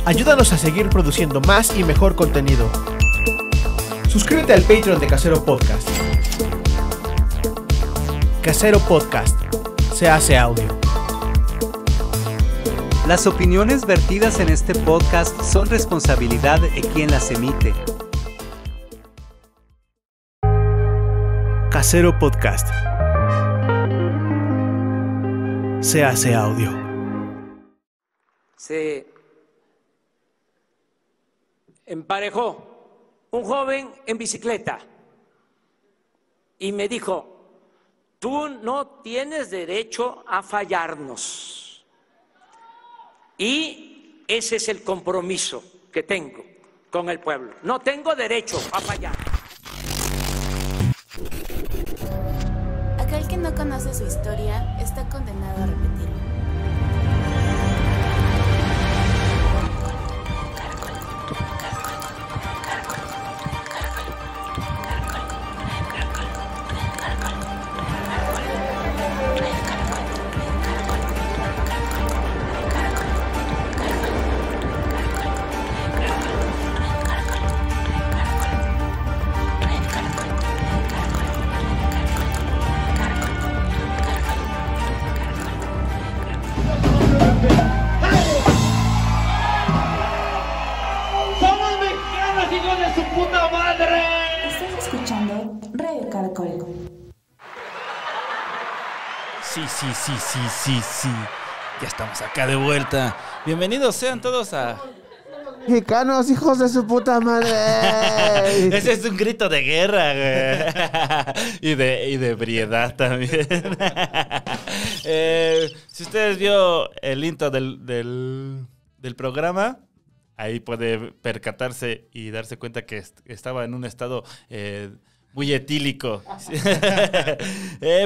Ayúdanos a seguir produciendo más y mejor contenido. Suscríbete al Patreon de Casero Podcast. Casero Podcast. Se hace audio. Las opiniones vertidas en este podcast son responsabilidad de quien las emite. Casero Podcast. Se hace audio. Se emparejó un joven en bicicleta y me dijo: tú no tienes derecho a fallarnos. Y ese es el compromiso que tengo con el pueblo. No tengo derecho a fallar. Aquel que no conoce su historia está condenado a repetirla. Sí. Ya estamos acá de vuelta. Bienvenidos sean todos a... Mexicanos, hijos de su puta madre. Ese es un grito de guerra, güey. Y de ebriedad también. Si ustedes vio el intro del programa, ahí puede percatarse y darse cuenta que estaba en un estado... muy etílico.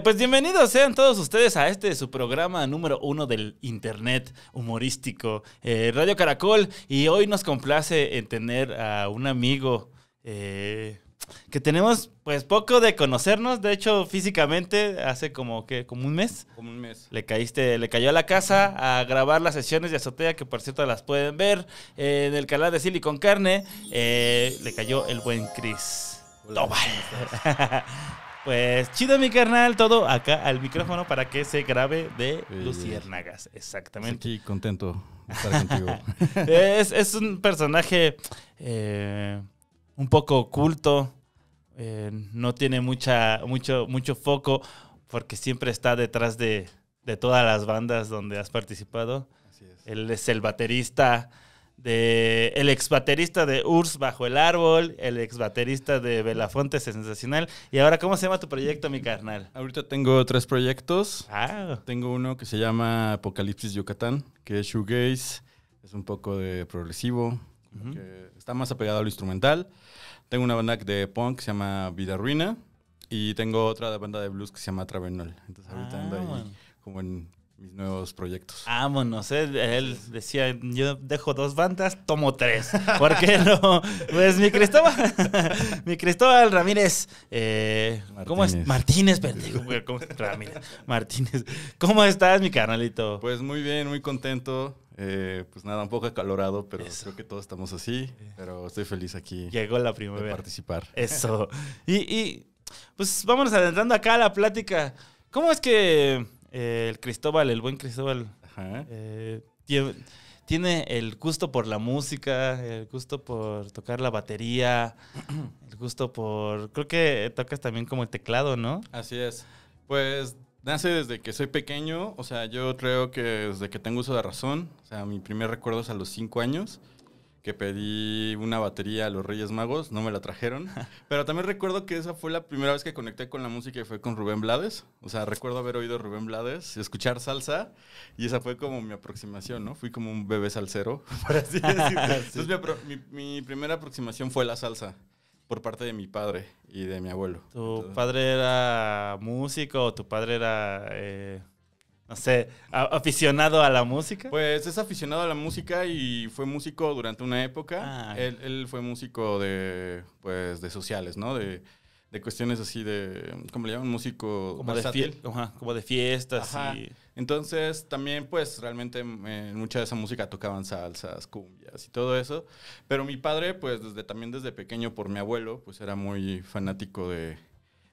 Pues bienvenidos sean todos ustedes a su programa número 1 del internet humorístico, Radio Caracol. Y hoy nos complace en tener a un amigo que tenemos pues poco de conocernos. De hecho, físicamente hace como un mes. Como un mes. Le cayó a la casa a grabar las sesiones de Azotea, que por cierto las pueden ver en el canal de Silicon Carne. Le cayó el buen Chris. Pues chido, mi carnal, todo acá al micrófono para que se grabe de Luciérnagas. Exactamente. Estoy contento de estar contigo. Es un personaje un poco oculto, no tiene mucho foco porque siempre está detrás de todas las bandas donde has participado. Así es. Él es el baterista el ex baterista de Urs Bajo el Árbol, el ex baterista de Belafonte Sensacional. Y ahora, ¿cómo se llama tu proyecto, mi carnal? Ahorita tengo 3 proyectos. Ah. Tengo uno que se llama Apocalipsis Yucatán, que es shoegaze, es un poco de progresivo, que está más apegado a lo instrumental. Tengo una banda de punk que se llama Vida Ruina y tengo otra banda de blues que se llama Travenol. Entonces ahorita ando ahí como en mis nuevos proyectos. Vámonos, él decía, yo dejo 2 bandas, tomo 3. ¿Por qué no? Pues mi Cristóbal Ramírez. ¿Cómo es? Martínez, pendejo. Ramírez. Martínez. ¿Cómo estás, mi carnalito? Pues muy bien, muy contento. Pues nada, un poco acalorado, pero creo que todos estamos así. Pero estoy feliz aquí. Llegó la primavera. De participar. Eso. Y pues vámonos adentrando acá a la plática. ¿Cómo es que el Cristóbal, el buen Cristóbal, tiene el gusto por la música, el gusto por tocar la batería, el gusto por... Creo que tocas también como el teclado, ¿no? Así es. Pues nace desde que soy pequeño. O sea, yo creo que desde que tengo uso de razón. O sea, mi primer recuerdo es a los 5 años. Que pedí una batería a los Reyes Magos, no me la trajeron. Pero también recuerdo que esa fue la primera vez que conecté con la música y fue con Rubén Blades. O sea, recuerdo haber oído Rubén Blades, escuchar salsa, y esa fue como mi aproximación, ¿no? Fui como un bebé salsero, por así decirlo. Sí. Entonces mi primera aproximación fue la salsa, por parte de mi padre y de mi abuelo. ¿Tu padre era músico o tu padre era... no sé, aficionado a la música? Pues es aficionado a la música y fue músico durante una época. Él fue músico de sociales, ¿no? De cuestiones así de, ¿cómo le llaman? Músico como versátil. como de fiestas. Ajá. Y... Entonces, también, pues, realmente en mucha de esa música tocaban salsas, cumbias y todo eso. Pero mi padre, pues, también desde pequeño, por mi abuelo, pues, era muy fanático de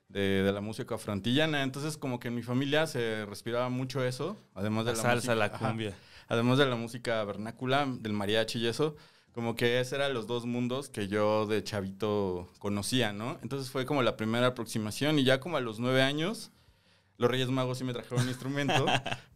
la música afroantillana. Entonces, como que en mi familia se respiraba mucho eso. Además de La la salsa, música, la cumbia. además de la música vernácula, del mariachi y eso. Como que esos eran los dos mundos que yo de chavito conocía, ¿no? Entonces fue como la primera aproximación y ya como a los 9 años, los Reyes Magos sí me trajeron un instrumento,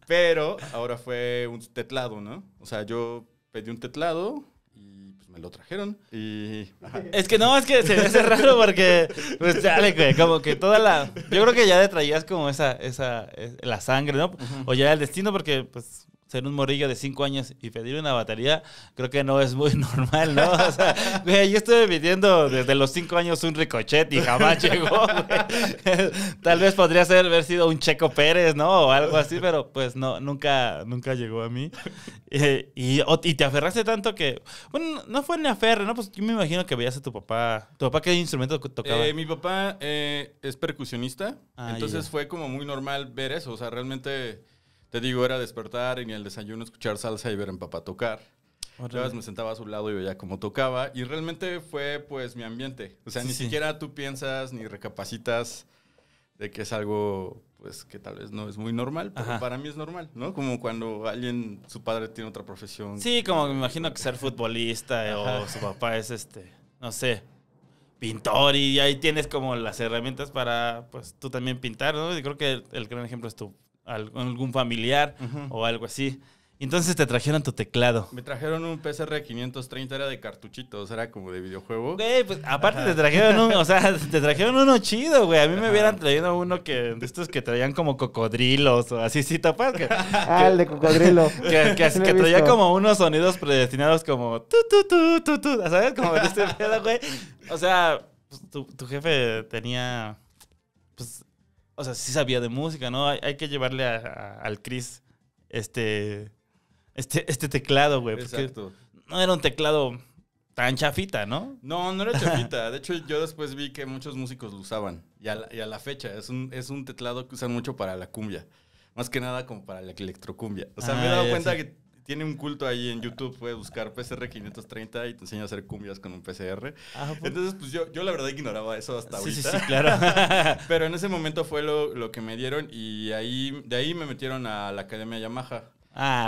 pero ahora fue un teclado, ¿no? O sea, yo pedí un teclado y pues me lo trajeron y... Es que no, es que se me hace raro porque, pues, dale, güey, como que toda la... Yo creo que ya le traías como la sangre, ¿no? O ya el destino porque, pues... Ser un morrillo de 5 años y pedir una batería, creo que no es muy normal, ¿no? O sea, güey, yo estuve pidiendo desde los 5 años un Ricochet y jamás llegó, güey. Tal vez podría haber sido un Checo Pérez, ¿no? O algo así, pero pues no, nunca llegó a mí. Y te aferraste tanto que... Bueno, no fue ni aferre, ¿no? Pues yo me imagino que veías a tu papá. ¿Tu papá qué instrumento tocaba? Mi papá es percusionista, entonces ya. fue como muy normal ver eso. O sea, realmente, te digo, era despertar y en el desayuno escuchar salsa y ver a mi papá tocar. Entonces me sentaba a su lado y veía cómo tocaba. Y realmente fue, pues, mi ambiente. O sea, Sí, ni sí. siquiera tú piensas ni recapacitas de que es algo, pues, que tal vez no es muy normal. Pero Ajá. para mí es normal, ¿no? Como cuando su padre tiene otra profesión. Sí, como me imagino que ser futbolista o su papá es no sé, pintor y ahí tienes como las herramientas para, pues, tú también pintar, ¿no? Y creo que el gran ejemplo es algún familiar o algo así. Entonces te trajeron tu teclado. Me trajeron un PSR 530, era de cartuchitos, era como de videojuego. Güey, pues aparte te trajeron uno chido, güey. A mí me hubieran traído uno de estos que traían como cocodrilos o así, sí, tapas. El de cocodrilo. Que Sí lo he traía visto. como unos sonidos predestinados como tu, ¿sabes? Como de este pedo, güey. O sea, pues, tu jefe tenía, pues, o sea, sí sabía de música, ¿no? Hay que llevarle al Chris este teclado, güey. Porque Exacto. no era un teclado tan chafita, ¿no? No, no era chafita. De hecho, yo después vi que muchos músicos lo usaban. Y a la fecha, es un teclado que usan mucho para la cumbia. Más que nada como para la electrocumbia. O sea, me he dado ya cuenta sé. que tiene un culto ahí en YouTube. Puedes buscar PSR 530 y te enseña a hacer cumbias con un PCR. Entonces, pues yo la verdad ignoraba eso hasta Sí, ahorita. sí, claro. Pero en ese momento fue lo que me dieron y de ahí me metieron a la Academia Yamaha.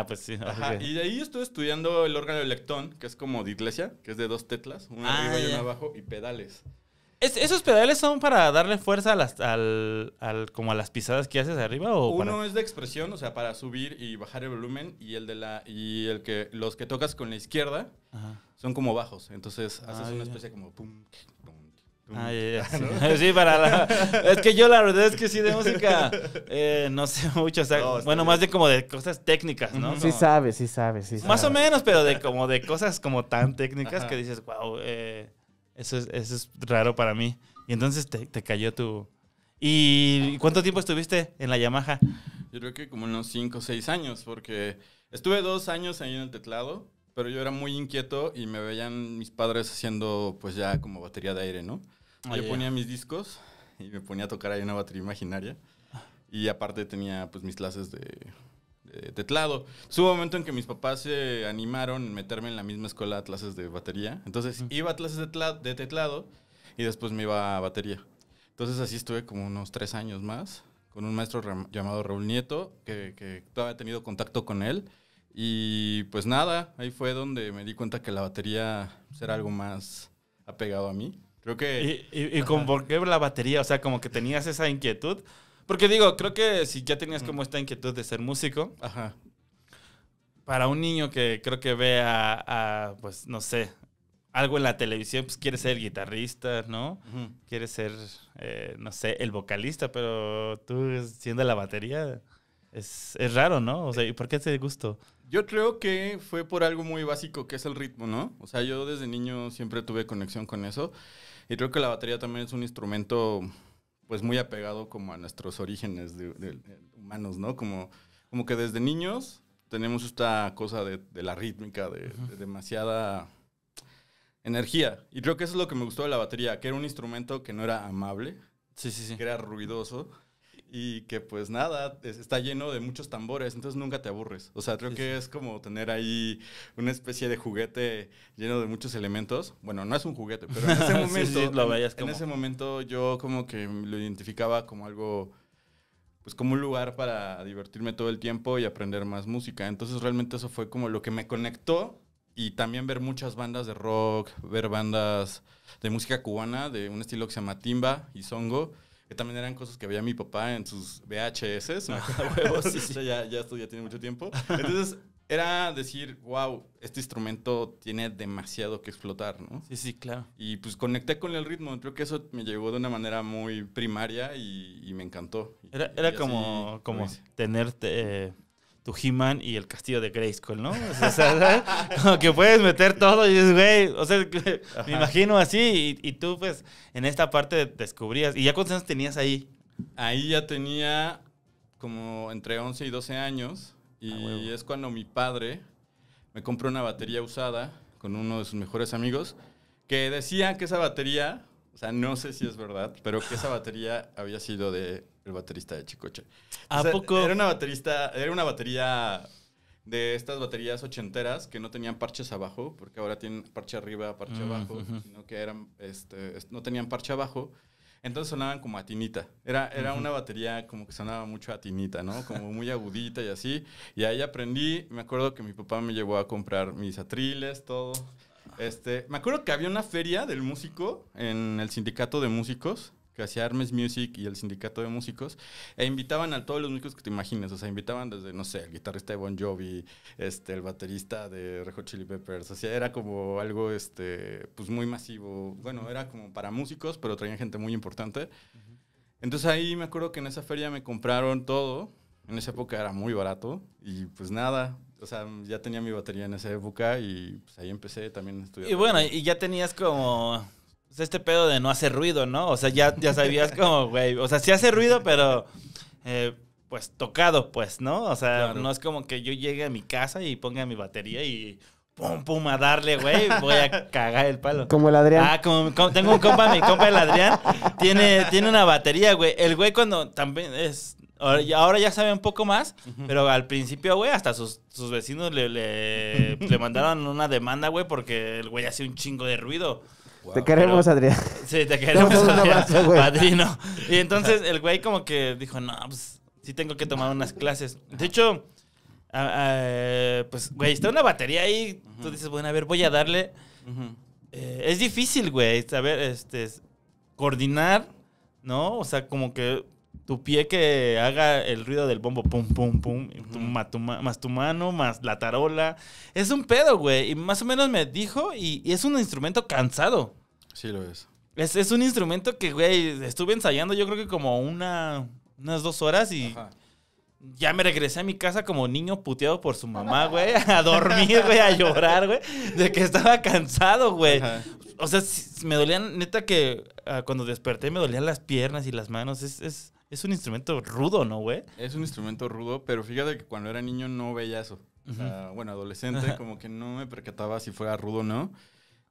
Pues sí. Ajá, ok. y de ahí estuve estudiando el órgano de lectón, que es como de iglesia, que es de 2 teclas, una arriba y ya. una abajo, y pedales. ¿Esos pedales son para darle fuerza como a las pisadas que haces arriba o Uno para... es de expresión, o sea, para subir y bajar el volumen, y los que tocas con la izquierda Ajá. son como bajos, entonces haces una ya. especie como pum, pum, pum. Ya. Sí, sí, es que yo la verdad es que sí de música no sé mucho, o sea, No, está bueno, bien. más de como de cosas técnicas, ¿no? Sí Como- sabe, sí sabe. Más o menos, pero de cosas como tan técnicas Ajá. que dices, wow, eso es raro para mí. Y entonces te cayó tu... ¿Y cuánto tiempo estuviste en la Yamaha? Yo creo que como unos 5 o 6 años, porque estuve 2 años ahí en el teclado, pero yo era muy inquieto y me veían mis padres haciendo pues ya como batería de aire, ¿no? Ah, Yo ya. ponía mis discos y me ponía a tocar ahí una batería imaginaria. Y aparte tenía pues mis clases de teclado. Hubo un momento en que mis papás se animaron en meterme en la misma escuela a clases de batería. Entonces iba a clases de teclado y después me iba a batería. Entonces así estuve como unos 3 años más con un maestro llamado Raúl Nieto, que todavía he tenido contacto con él. Y pues nada, ahí fue donde me di cuenta que la batería pues, era algo más apegado a mí. Creo que... ¿Y como por qué la batería? O sea, como que tenías esa inquietud. Porque digo, creo que si ya tenías como esta inquietud de ser músico, Ajá. para un niño que creo que ve pues, no sé, algo en la televisión, pues quiere ser guitarrista, ¿no? Ujú. Quiere ser, no sé, el vocalista, pero tú siendo la batería, es raro, ¿no? O sea, ¿y por qué ese gusto? Yo creo que fue por algo muy básico que es el ritmo, ¿no? O sea, yo desde niño siempre tuve conexión con eso. Y creo que la batería también es un instrumento, pues, muy apegado como a nuestros orígenes de humanos, ¿no? Como que desde niños tenemos esta cosa de la rítmica, de demasiada energía. Y creo que eso es lo que me gustó de la batería, que era un instrumento que no era amable, Sí, sí, sí. que era ruidoso. y que pues nada, está lleno de muchos tambores, entonces nunca te aburres. O sea, creo que es como tener ahí una especie de juguete lleno de muchos elementos. Bueno, no es un juguete, pero en ese momento, lo veías en como... ese momento yo como que lo identificaba como algo, pues como un lugar para divertirme todo el tiempo y aprender más música. Entonces realmente eso fue como lo que me conectó. Y también ver muchas bandas de rock, ver bandas de música cubana, de un estilo que se llama timba y songo, que también eran cosas que veía mi papá en sus VHS. Ya esto ya tiene mucho tiempo. Entonces era decir, wow, este instrumento tiene demasiado que explotar, ¿no? Sí, claro. Y pues conecté con el ritmo. Creo que eso me llegó de una manera muy primaria y me encantó. Era como tenerte... tu He-Man y el castillo de Grayskull, ¿no? O sea, ¿sabes? Como que puedes meter todo y dices, güey, o sea, me imagino así y tú, pues, en esta parte descubrías. ¿Y ya cuántos años tenías ahí? Ahí ya tenía como entre 11 y 12 años y es cuando mi padre me compró una batería usada con uno de sus mejores amigos que decía que esa batería, o sea, no sé si es verdad, pero que esa batería había sido de el baterista de Chicoche. ¿A poco? Era una batería de estas baterías ochenteras que no tenían parches abajo, porque ahora tienen parche arriba, parche abajo, sino que eran, no tenían parche abajo. Entonces sonaban como a tinita. Era una batería como que sonaba mucho a tinita, ¿no? Como muy agudita y así. Y ahí aprendí. Me acuerdo que mi papá me llevó a comprar mis atriles, todo. Me acuerdo que había una feria del músico en el sindicato de músicos que hacía Armes Music y el sindicato de músicos, e invitaban a todos los músicos que te imagines, o sea, invitaban desde, no sé, el guitarrista de Bon Jovi, el baterista de Red Hot Chili Peppers, o sea, era como algo, pues muy masivo, bueno, era como para músicos, pero traían gente muy importante. Entonces ahí me acuerdo que en esa feria me compraron todo, en esa época era muy barato, y pues nada, o sea, ya tenía mi batería en esa época, y pues ahí empecé también a estudiar. Y bueno, y ya tenías como... este pedo de no hacer ruido, ¿no? O sea, ya sabías como, güey, o sea, sí hace ruido, pero pues tocado, pues, ¿no? O sea, claro. No es como que yo llegue a mi casa y ponga mi batería y pum, pum, a darle, güey, voy a cagar el palo. Como el Adrián. Ah, como tengo un compa, mi compa el Adrián, tiene una batería, güey. El güey cuando también es... Ahora ya sabe un poco más, pero al principio, güey, hasta sus vecinos le mandaron una demanda, güey, porque el güey hacía un chingo de ruido. Wow, te queremos, Adrián. Sí, te queremos, Adrián, padrino. Y entonces el güey como que dijo, no, pues sí tengo que tomar unas clases. De hecho, pues, güey, está una batería ahí. Tú dices, bueno, a ver, voy a darle. Es difícil, güey, saber, coordinar, ¿no? O sea, como que tu pie que haga el ruido del bombo, pum, pum, pum, más tu mano, más la tarola. Es un pedo, güey. Y más o menos me dijo, y es un instrumento cansado. Sí, lo es. Es un instrumento que, güey, estuve ensayando yo creo que como unas 2 horas y... Ajá. Ya me regresé a mi casa como niño puteado por su mamá, güey, a dormir, güey, a llorar, güey, de que estaba cansado, güey. O sea, me dolían, neta que cuando desperté me dolían las piernas y las manos. Es un instrumento rudo, ¿no, güey? Es un instrumento rudo, pero fíjate que cuando era niño no veía eso. O sea, bueno, adolescente, como que no me percataba si fuera rudo o no.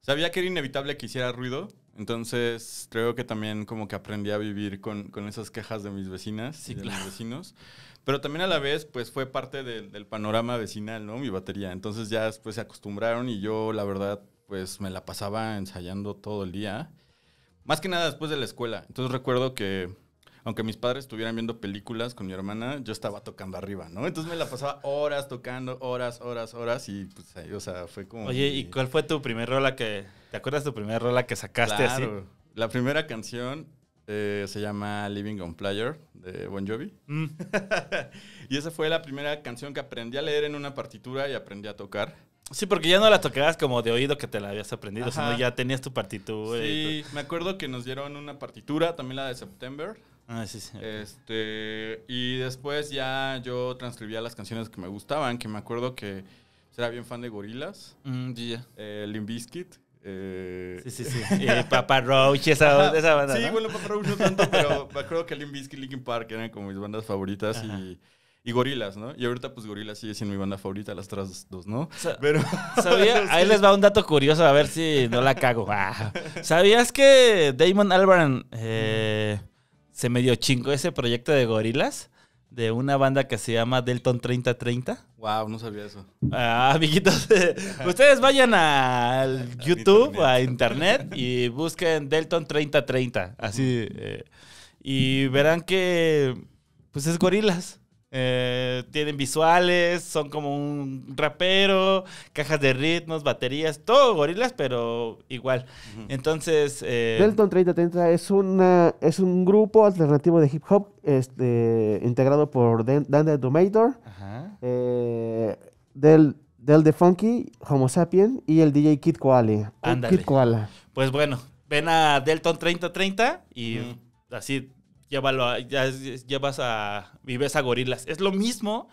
Sabía que era inevitable que hiciera ruido, entonces creo que también como que aprendí a vivir con esas quejas de mis vecinas y de mis vecinos. Pero también a la vez, pues fue parte del panorama vecinal, ¿no? Mi batería. Entonces ya después se acostumbraron y yo, la verdad, pues me la pasaba ensayando todo el día. Más que nada después de la escuela. Entonces recuerdo que, aunque mis padres estuvieran viendo películas con mi hermana, yo estaba tocando arriba, ¿no? Entonces me la pasaba horas tocando, horas, y pues ahí, o sea, fue como... Oye, ¿y cuál fue tu primer rola que... ¿Te acuerdas tu primer rola que sacaste así? Claro, la primera canción se llama Living on Player de Bon Jovi. Y esa fue la primera canción que aprendí a leer en una partitura y aprendí a tocar. Sí, porque ya no la tocabas como de oído que te la habías aprendido, sino ya tenías tu partitura. Sí, me acuerdo que nos dieron una partitura, también la de September. Ah, sí, sí. Y después ya yo transcribía las canciones que me gustaban, que me acuerdo que era bien fan de Gorillaz, Limp Bizkit. Sí. Papa Roach, esa banda, sí, ¿no? bueno, Papa Roach no tanto, pero me acuerdo que Limp Bizkit y Linkin Park eran como mis bandas favoritas y Gorillaz, ¿no? Y ahorita pues Gorillaz sigue siendo mi banda favorita, las otras dos, ¿no? Pero ¿sabía? Ahí les va un dato curioso, a ver si no la cago. ¿Sabías que Damon Albarn se medio chingó ese proyecto de gorilas de una banda que se llama Delton 3030. Wow, no sabía eso. Amiguitos, ustedes vayan al YouTube, a internet y busquen Delton 3030. Así. Y verán que pues es gorilas. Tienen visuales, son como un rapero, cajas de ritmos, baterías, todo gorilas, pero igual. Entonces... Delton 3030 es un grupo alternativo de hip hop integrado por Dan the Domator, Del The Funky, Homo Sapien y el DJ Kid Koala. Ándale. Kid Koala. Pues bueno, ven a Delton 3030 y así... Llévalo, ya llevas y ves a gorilas. Es lo mismo.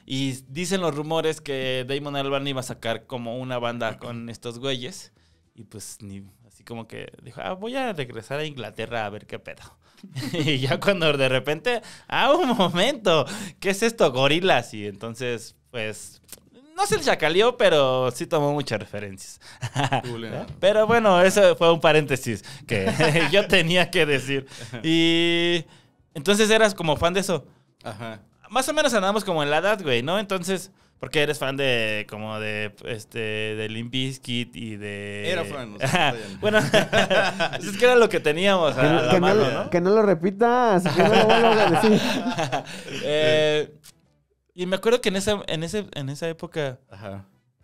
Y dicen los rumores que Damon Albarn iba a sacar como una banda con estos güeyes. Y pues así como que dijo, voy a regresar a Inglaterra a ver qué pedo. Y ya cuando de repente, un momento, ¿qué es esto? Gorilas. Y entonces, pues... No se le chacaleó, pero sí tomó muchas referencias. Pero bueno, eso fue un paréntesis que yo tenía que decir. Y entonces eras como fan de eso. Ajá. Más o menos andamos como en la edad, güey, ¿no? Entonces, porque eres fan de Limp Bizkit y de... Era fan. Bueno, es que era lo que teníamos a la mano, ¿no? Que no lo repitas, que no lo vuelvas a decir. Y me acuerdo que en esa época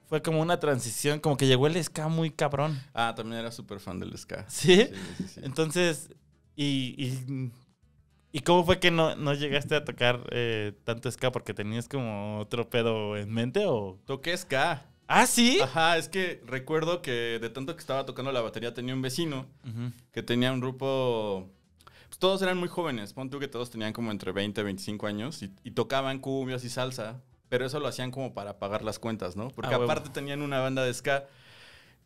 fue como una transición, como que llegó el ska muy cabrón. También era súper fan del ska. ¿Sí? Sí. Entonces, ¿y cómo fue que no llegaste a tocar tanto ska? ¿Porque tenías como otro pedo en mente o...? Toqué ska. ¿Ah, sí? Ajá, es que recuerdo que de tanto que estaba tocando la batería tenía un vecino que tenía un grupo... Pues todos eran muy jóvenes, pon tú que todos tenían como entre 20 y 25 años y tocaban cumbias y salsa, pero eso lo hacían como para pagar las cuentas, ¿no? Porque aparte tenían una banda de ska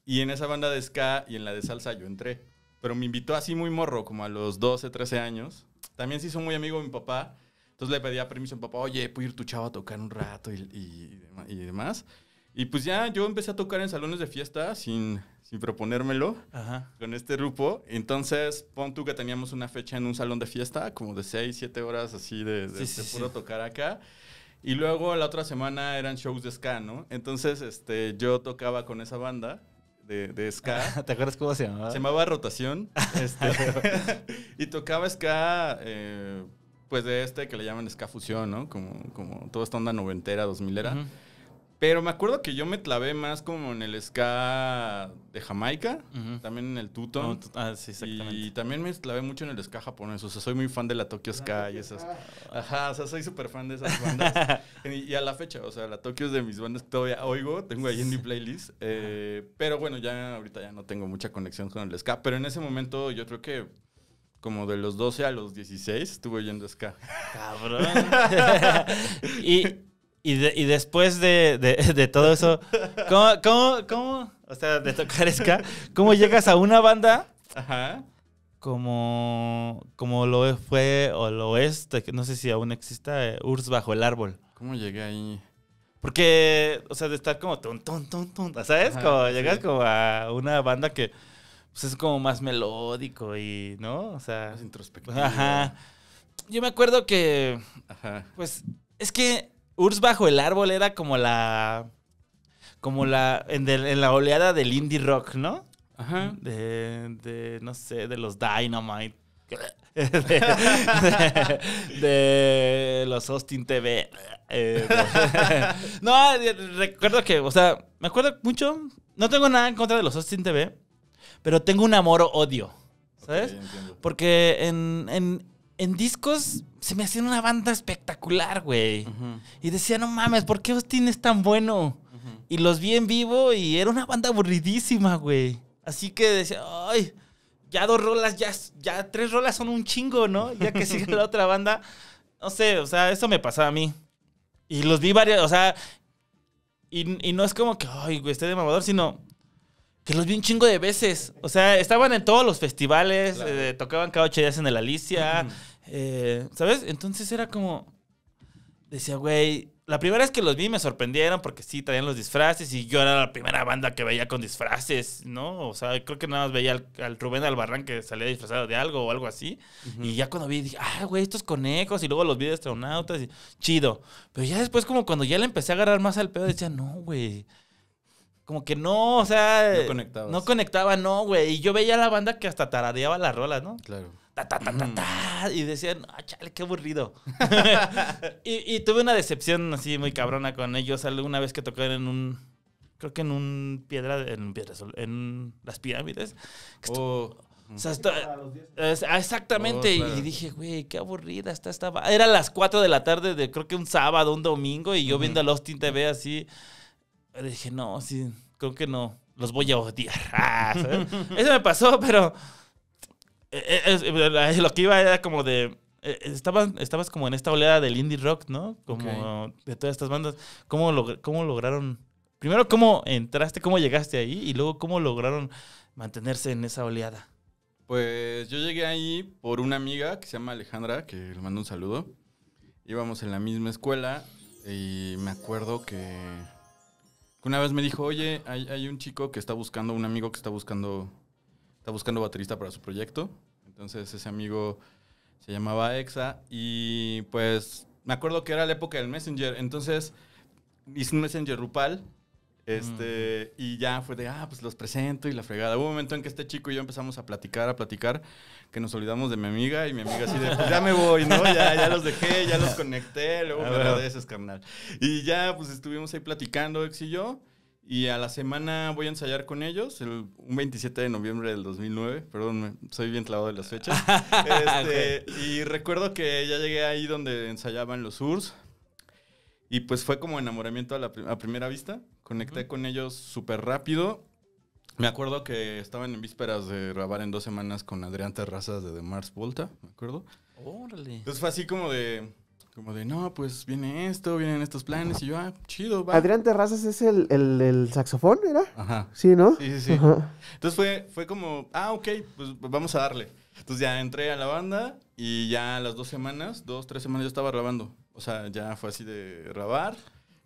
y en esa banda de ska y en la de salsa yo entré. Pero me invitó así muy morro, como a los 12, 13 años. También se hizo muy amigo de mi papá, entonces le pedía permiso a mi papá, oye, ¿puedo ir tu chavo a tocar un rato y demás? Y pues ya yo empecé a tocar en salones de fiesta sin proponérmelo con este grupo. Entonces, pon tú que teníamos una fecha en un salón de fiesta, como de 6, 7 horas así de puro tocar acá. Y luego la otra semana eran shows de ska, ¿no? Entonces, yo tocaba con esa banda de ska. ¿Te acuerdas cómo se llamaba? Se llamaba Rotación. Y tocaba ska, pues de que le llaman ska fusión, ¿no? Como toda esta onda noventera, 2000era. Pero me acuerdo que yo me clavé más como en el ska de Jamaica, también en el Tuton. Sí, exactamente. Y también me clavé mucho en el ska japonés. O sea, soy muy fan de la Tokyo Ska y esas. Ajá, o sea, soy súper fan de esas bandas. Y a la fecha, o sea, la Tokyo es de mis bandas que todavía oigo, tengo ahí en mi playlist. Pero bueno, ahorita ya no tengo mucha conexión con el ska. Pero en ese momento yo creo que como de los 12 a los 16 estuve oyendo ska. Cabrón. Y después de todo eso, ¿cómo? O sea, de tocar ska, ¿cómo llegas a una banda? Como lo fue o lo es, no sé si aún exista, Urs Bajo el Árbol. ¿Cómo llegué ahí? Porque, o sea, de estar como ¿sabes? Como llegas como a una banda que pues, es como más melódico y, ¿no? O sea, más introspectivo. Yo me acuerdo que, pues, es que Urs Bajo el Árbol era como en la oleada del indie rock, ¿no? De no sé, de los Dynamite, de los Austin TV. No, recuerdo que, o sea, me acuerdo mucho, no tengo nada en contra de los Austin TV, pero tengo un amor-odio, ¿sabes? Okay, porque en discos se me hacían una banda espectacular, güey. Y decía, no mames, ¿por qué Austin es tan bueno? Y los vi en vivo y era una banda aburridísima, güey. Así que decía, ay, ya 2 rolas, ya 3 rolas son un chingo, ¿no? Ya que sigue la otra banda. No sé, o sea, eso me pasaba a mí. Y los vi varias, o sea, y no es como que, ay, güey, esté de mamador, sino que los vi un chingo de veces. O sea, estaban en todos los festivales, claro. Tocaban cada 8 días en el Alicia, ¿sabes? Entonces era como, decía, güey, la primera vez que los vi me sorprendieron porque sí traían los disfraces y yo era la primera banda que veía con disfraces, ¿no? O sea, creo que nada más veía al Rubén Albarrán que salía disfrazado de algo o algo así. Y ya cuando vi, dije, güey, estos conejos. Y luego los vi de astronautas y chido. Pero ya después, como cuando ya le empecé a agarrar más al pedo, decía, no, güey. Como que no, o sea... No conectabas. No conectaba, no, güey. Y yo veía a la banda que hasta tarareaba las rolas, ¿no? Claro. Ta, ta, ta, ta, ta, y decían, chale, qué aburrido. y tuve una decepción así muy cabrona con ellos. Alguna vez que tocaron creo que en las pirámides. O sea, exactamente. Claro. Y dije, güey, qué aburrida está esta banda. Era las 4 de la tarde de creo que un sábado, un domingo, y yo viendo a Austin TV así. Dije, no, sí, creo que no. Los voy a odiar. ¿Sabes? Eso me pasó, pero... lo que iba era como de... Estabas como en esta oleada del indie rock, ¿no? Como de todas estas bandas. ¿Cómo lograron... Primero, ¿cómo entraste? ¿Cómo llegaste ahí? Y luego, ¿cómo lograron mantenerse en esa oleada? Pues yo llegué ahí por una amiga que se llama Alejandra, que le mando un saludo. Íbamos en la misma escuela y me acuerdo que una vez me dijo, oye, hay un chico que está buscando, un amigo que está buscando baterista para su proyecto. Entonces ese amigo se llamaba Exa y pues me acuerdo que era la época del Messenger. Entonces hice un Messenger Rupal y ya fue de, pues los presento y la fregada. Hubo un momento en que este chico y yo empezamos a platicar, que nos olvidamos de mi amiga y mi amiga así de, pues ya me voy, ¿no? Ya los dejé, ya los conecté, luego me agradeces, carnal. Y ya pues estuvimos ahí platicando, Ex y yo. Y a la semana voy a ensayar con ellos, un 27 de noviembre del 2009. Perdón, soy bien clavado de las fechas. Y recuerdo que ya llegué ahí donde ensayaban los Urs. Y pues fue como enamoramiento a primera vista. Conecté con ellos súper rápido. Me acuerdo que estaban en vísperas de grabar en 2 semanas con Adrián Terrazas de The Mars Volta, me acuerdo. Órale. Entonces fue así como de, no, pues vienen estos planes. Y yo, chido, va. Adrián Terrazas es el saxofón, ¿era? Ajá. Sí, ¿no? Sí. Ajá. Entonces fue como, ok, pues vamos a darle. Entonces ya entré a la banda y ya a las 2 semanas, 3 semanas ya estaba grabando. O sea, ya fue así de grabar.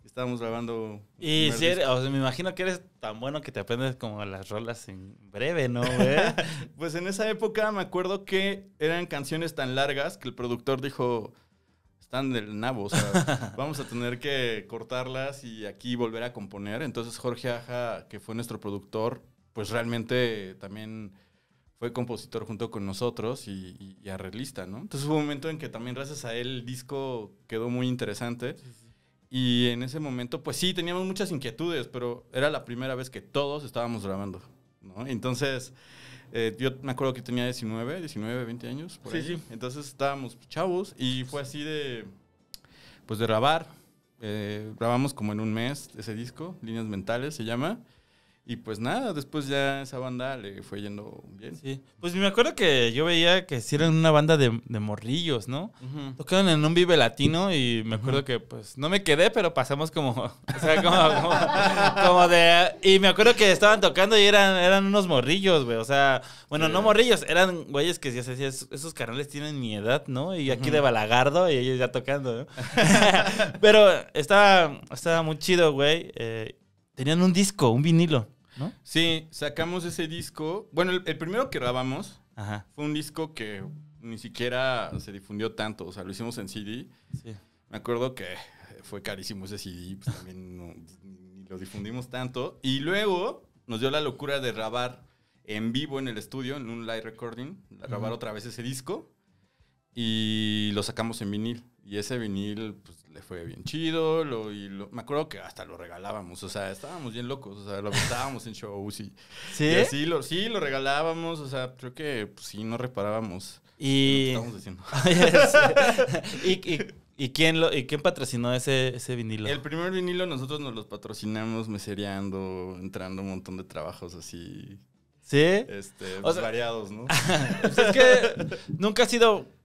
Estábamos grabando. Y si me imagino que eres tan bueno que te aprendes como las rolas en breve, ¿no, güey? Pues en esa época me acuerdo que eran canciones tan largas que el productor dijo, están del nabo, o sea, vamos a tener que cortarlas y aquí volver a componer. Entonces Jorge Aja, que fue nuestro productor, pues realmente también fue compositor junto con nosotros y arreglista, ¿no? Entonces hubo un momento en que también gracias a él el disco quedó muy interesante. Y en ese momento, pues sí, teníamos muchas inquietudes, pero era la primera vez que todos estábamos grabando, ¿no? Entonces, yo me acuerdo que tenía 19, 20 años, por ahí. Sí. Entonces estábamos chavos y fue así de grabar. Grabamos como en un mes ese disco, Líneas Mentales se llama. Y pues nada, después ya esa banda le fue yendo bien. Sí. Pues me acuerdo que yo veía que sí eran una banda de morrillos, ¿no? Uh-huh. Tocaron en un Vive Latino y me acuerdo que pues no me quedé, pero pasamos como... O sea, como de... Y me acuerdo que estaban tocando y eran unos morrillos, güey. O sea, bueno, no morrillos, eran güeyes que ya se decía, esos carnales tienen mi edad, ¿no? Y aquí de Balagardo y ellos ya tocando, ¿no? Pero estaba muy chido, güey. Tenían un disco, un vinilo, ¿no? Sí, sacamos ese disco. Bueno, el primero que grabamos fue un disco que ni siquiera se difundió tanto. O sea, lo hicimos en CD. Sí. Me acuerdo que fue carísimo ese CD. Pues también ni lo difundimos tanto. Y luego nos dio la locura de grabar en vivo en el estudio, en un live recording. Grabar otra vez ese disco. Y lo sacamos en vinil. Y ese vinil, pues, le fue bien chido. Me acuerdo que hasta lo regalábamos. O sea, estábamos bien locos. O sea, lo estábamos en shows y... ¿Sí? Y así lo regalábamos. O sea, creo que, pues, sí, no reparábamos. Y... Lo que estábamos diciendo. ¿Y quién patrocinó ese vinilo? El primer vinilo nosotros nos los patrocinamos mesereando, entrando un montón de trabajos así... ¿Sí? Pues, variados, ¿no? Pues es que nunca ha sido...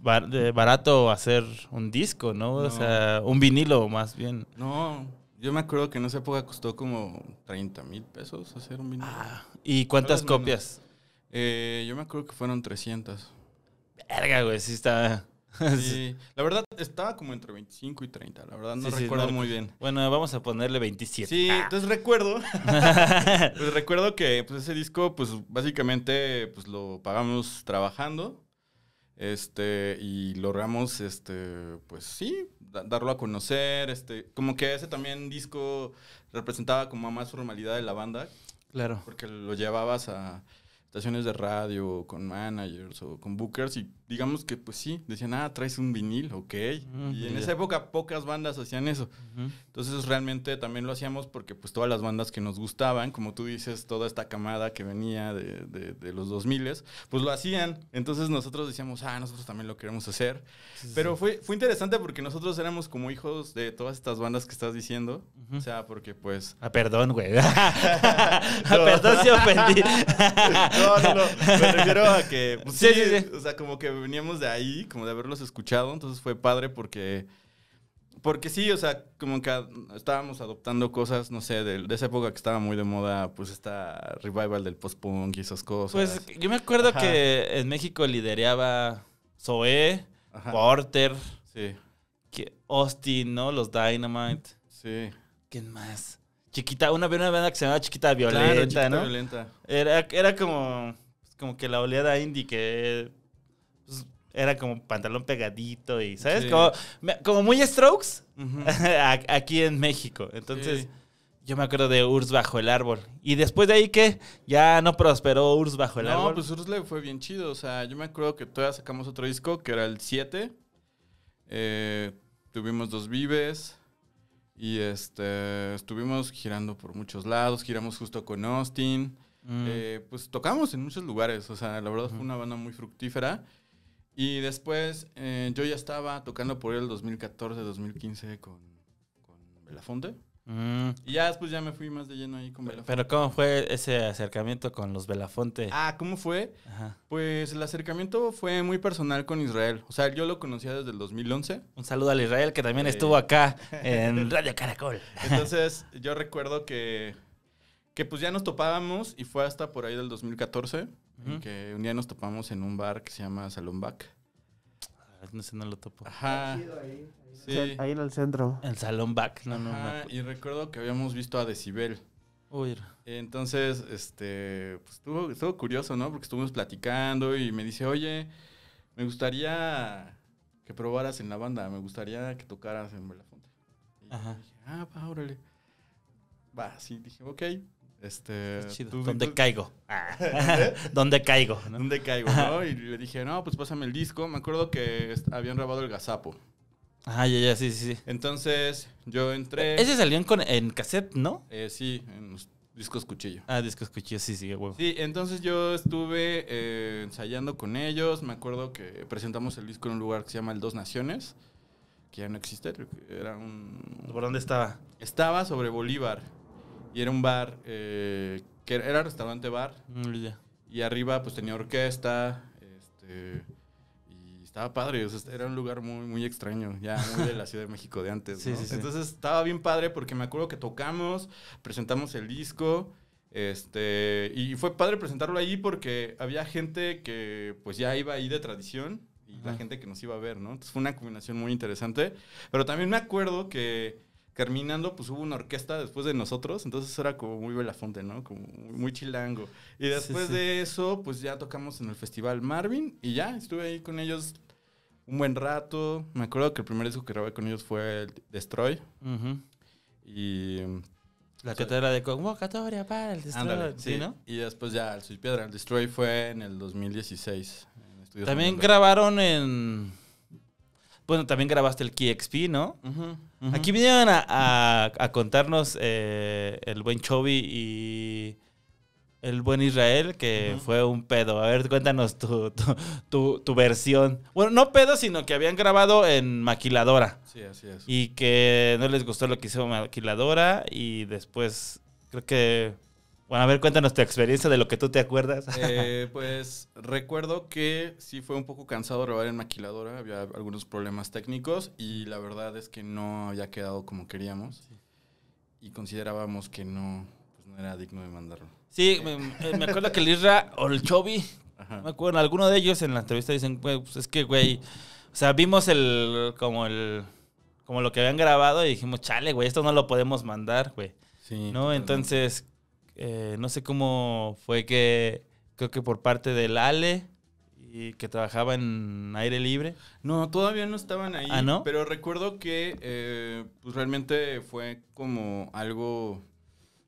barato hacer un disco, ¿no? O sea, un vinilo más bien. No, yo me acuerdo que en esa época costó como 30,000 pesos hacer un vinilo. ¿Y cuántas copias? Yo me acuerdo que fueron 300. Verga, güey, sí está Sí, la verdad estaba como entre 25 y 30, la verdad no Sí, sí, recuerdo no, muy bien. Bueno, vamos a ponerle 27. Sí, entonces recuerdo, pues recuerdo que pues ese disco, pues básicamente, pues lo pagamos trabajando, y logramos, pues sí, darlo a conocer, como que ese también disco representaba como más formalidad de la banda, Claro. porque lo llevabas a estaciones de radio, con managers o con bookers y digamos que pues sí, decían, traes un vinil, ok. Y en esa época pocas bandas hacían eso. Entonces realmente también lo hacíamos porque pues todas las bandas que nos gustaban, como tú dices, toda esta camada que venía de los 2000, pues lo hacían. Entonces nosotros decíamos, nosotros también lo queremos hacer. Pero fue interesante porque nosotros éramos como hijos de todas estas bandas que estás diciendo. O sea, porque pues... Perdón, güey. Perdón si ofendí. No. Me refiero a que... Pues, Sí. O sea, como que veníamos de ahí, como de haberlos escuchado. Entonces fue padre porque sí, o sea, como que estábamos adoptando cosas, no sé, de esa época que estaba muy de moda, pues esta revival del post-punk y esas cosas. Pues yo me acuerdo que en México lidereaba Zoé, Porter, Sí, Austin, ¿no? Los Dynamite. sí. ¿Quién más? Chiquita, una banda que se llamaba Chiquita Violenta, Claro, Chiquita ¿no? Violenta. Era como que la oleada indie que pues, era como pantalón pegadito y, ¿sabes? Sí. Como muy Strokes Ujú. aquí en México. Entonces, Sí. yo me acuerdo de Urs Bajo el Árbol. Y después de ahí, ¿qué? Ya no prosperó Urs Bajo el Árbol. No, pues Ursula fue bien chido. O sea, yo me acuerdo que todavía sacamos otro disco que era el 7. Tuvimos 2 Vives. Y estuvimos girando por muchos lados. Giramos justo con Austin. Pues tocamos en muchos lugares. O sea, la verdad fue una banda muy fructífera. Y después yo ya estaba tocando por el 2014, 2015 con Belafonte. Y ya después ya me fui más de lleno ahí con Belafonte. Pero ¿cómo fue ese acercamiento con los Belafonte? ¿Cómo fue? Ajá. Pues el acercamiento fue muy personal con Israel. O sea, yo lo conocía desde el 2011. Un saludo al Israel que también estuvo acá en Radio Caracol. Entonces, yo recuerdo que pues ya nos topábamos y fue hasta por ahí del 2014 en que un día nos topamos en un bar que se llama Salón Back. No sé, no lo topo. Ajá. Sí. Ahí en el centro. El Salón Back. No. Ajá, y recuerdo que habíamos visto a Decibel. Uy. Entonces, pues estuvo curioso, ¿no? Porque estuvimos platicando y me dice, oye, me gustaría que probaras en la banda, me gustaría que tocaras en Belafonte. Y Ajá. dije, va, órale. Va, sí, dije, ok. Chido. ¿Dónde caigo? ¿Dónde caigo? ¿no? ¿Dónde caigo, no? Y le dije, no, pues pásame el disco. Me acuerdo que habían grabado el Gazapo. Ya, sí. Entonces, yo entré. Ese salió en cassette, ¿no? Sí, en los discos cuchillo. Discos cuchillos, sí, huevo. Sí, entonces yo estuve ensayando con ellos. Me acuerdo que presentamos el disco en un lugar que se llama el Dos Naciones, que ya no existe. Era ¿Por dónde estaba? Estaba sobre Bolívar. Y era un bar que era restaurante bar. Ya. Y arriba pues tenía orquesta. Y estaba padre. O sea, era un lugar muy, muy extraño. Ya muy de la Ciudad de México de antes, ¿no? Sí. Entonces estaba bien padre porque me acuerdo que tocamos, presentamos el disco. Y fue padre presentarlo ahí porque había gente que pues ya iba ahí de tradición. Y la gente que nos iba a ver, ¿no? Entonces fue una combinación muy interesante. Pero también me acuerdo que terminando, pues hubo una orquesta después de nosotros, entonces era como muy Belafonte, ¿no? Como muy chilango. Y después de eso, pues ya tocamos en el Festival Marvin y ya, estuve ahí con ellos un buen rato. Me acuerdo que el primer disco que grabé con ellos fue el Destroy. Y... La que era de convocatoria para el Destroy. Ándale, sí, ¿no? Y después ya el Soy Piedra. El Destroy fue en el 2016. En Estudios También Rebelde. grabaron en... Bueno, también grabaste el KeyXP, ¿no? Aquí vinieron a contarnos el buen Chovy y el buen Israel, que fue un pedo. A ver, cuéntanos tu versión. Bueno, no pedo, sino que habían grabado en Maquiladora. Sí, así es. Y que no les gustó lo que hizo Maquiladora y después creo que... Bueno, a ver, cuéntanos tu experiencia de lo que tú te acuerdas. Pues recuerdo que sí fue un poco cansado grabar en Maquiladora, había algunos problemas técnicos y la verdad es que no había quedado como queríamos y considerábamos que no era digno de mandarlo. Sí, me acuerdo que el Isra o el Chovy, Ajá. me acuerdo, alguno de ellos en la entrevista dicen, güey, pues es que, güey, O sea, vimos como lo que habían grabado y dijimos, chale, güey, esto no lo podemos mandar, güey. Sí, ¿No? totalmente. Entonces, no sé cómo fue que, creo que por parte del Ale, y que trabajaba en aire libre. No, todavía no estaban ahí. ¿Ah, no? Pero recuerdo que pues realmente fue como algo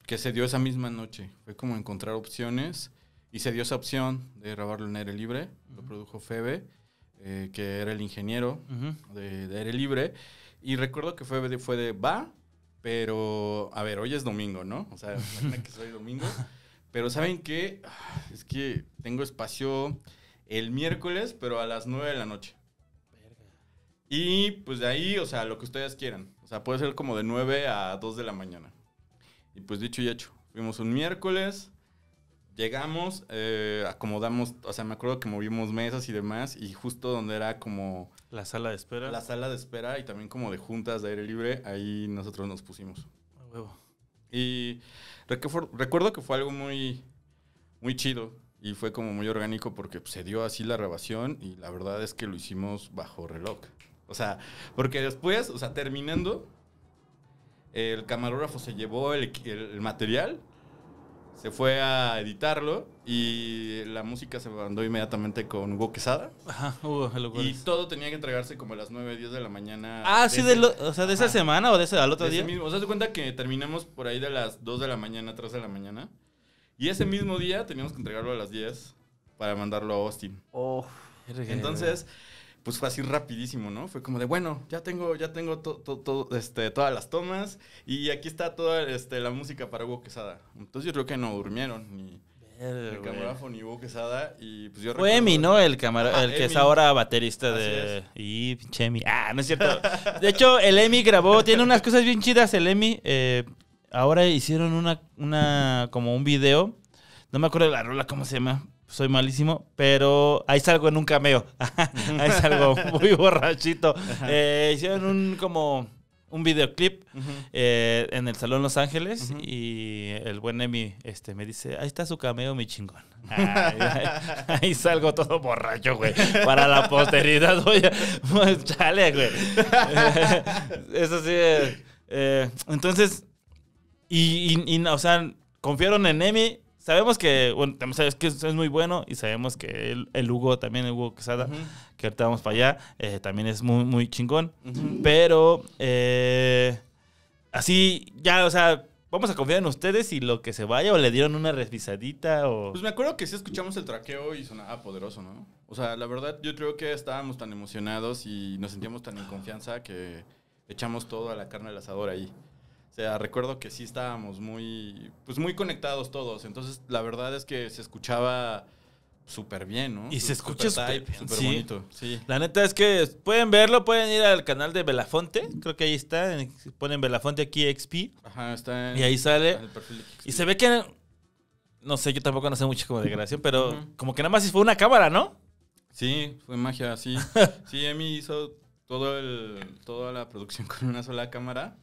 que se dio esa misma noche. Fue como encontrar opciones y se dio esa opción de grabarlo en aire libre. Lo produjo Febe, que era el ingeniero Ujú. de aire libre. Y recuerdo que fue de va, pero a ver, hoy es domingo, ¿no? O sea, imagina que soy domingo. Pero ¿saben qué? Es que tengo espacio el miércoles, pero a las 9 de la noche. Y pues de ahí, o sea, lo que ustedes quieran. O sea, puede ser como de 9 a 2 de la mañana. Y pues dicho y hecho. Fuimos un miércoles, llegamos, acomodamos, o sea, me acuerdo que movimos mesas y demás. Y justo donde era como La sala de espera. la sala de espera y también como de juntas de aire libre, ahí nosotros nos pusimos. A huevo. Y recuerdo que fue algo muy, muy chido y fue como muy orgánico porque pues, se dio así la grabación y la verdad es que lo hicimos bajo reloj. O sea, porque después, o sea, terminando, el camarógrafo se llevó el material, se fue a editarlo y la música se mandó inmediatamente con Hugo Quesada. Ajá, Hugo, el Hugo. Y todo tenía que entregarse como a las 9, 10 de la mañana. Ah, sí, o sea, de esa Ajá. semana o de ese al otro De ese día. mismo. O sea, se cuenta que terminamos por ahí de las 2 de la mañana, 3 de la mañana. Y ese mismo día teníamos que entregarlo a las 10 para mandarlo a Austin. Oh, Entonces, pues fue así rapidísimo, ¿no? Fue como de, bueno, ya tengo todas las tomas y aquí está toda la música para Hugo Quesada. Entonces yo creo que no durmieron ni el camarógrafo ni Hugo Quesada y pues yo Fue recuerdo- Emi, ¿no? El Ajá, que es Emi. ahora baterista Así de... es. Y pinche Emi. Ah, no es cierto. De hecho, el Emi grabó, tiene unas cosas bien chidas el Emi. Ahora hicieron como un video. No me acuerdo de la rola, ¿cómo se llama? Soy malísimo, pero ahí salgo en un cameo. Ahí salgo muy borrachito. Hicieron como un videoclip Ujú. en el Salón Los Ángeles Ujú. y el buen Emi me dice, ahí está su cameo, mi chingón. Ahí salgo todo borracho, güey. Para la posteridad, güey. Pues, chale, güey. Eso sí. Entonces, o sea, confiaron en Emi. Sabemos que, bueno, también sabes que es muy bueno y sabemos que el Hugo Quesada, Ujú. que ahorita vamos para allá, también es muy, muy chingón. Ujú. Pero, así, ya, o sea, vamos a confiar en ustedes y lo que se vaya, o le dieron una revisadita, o... Pues me acuerdo que sí escuchamos el traqueo y sonaba poderoso, ¿no? O sea, la verdad, yo creo que estábamos tan emocionados y nos sentíamos tan en confianza que echamos toda la carne al asador ahí. O sea, recuerdo que sí estábamos muy conectados todos. Entonces, la verdad es que se escuchaba súper bien, ¿no? Y se escucha súper tight, bien, súper sí. bonito. Sí. La neta es que pueden verlo, pueden ir al canal de Belafonte, creo que ahí está, ponen Belafonte aquí XP, Ajá, está en, y ahí sale, en el perfil de Kixi. y se ve que, no sé, yo tampoco no sé mucho como de grabación, pero Ujú. como que nada más fue una cámara, ¿no? Sí, fue magia, sí. Sí, Emi hizo toda la producción con una sola cámara.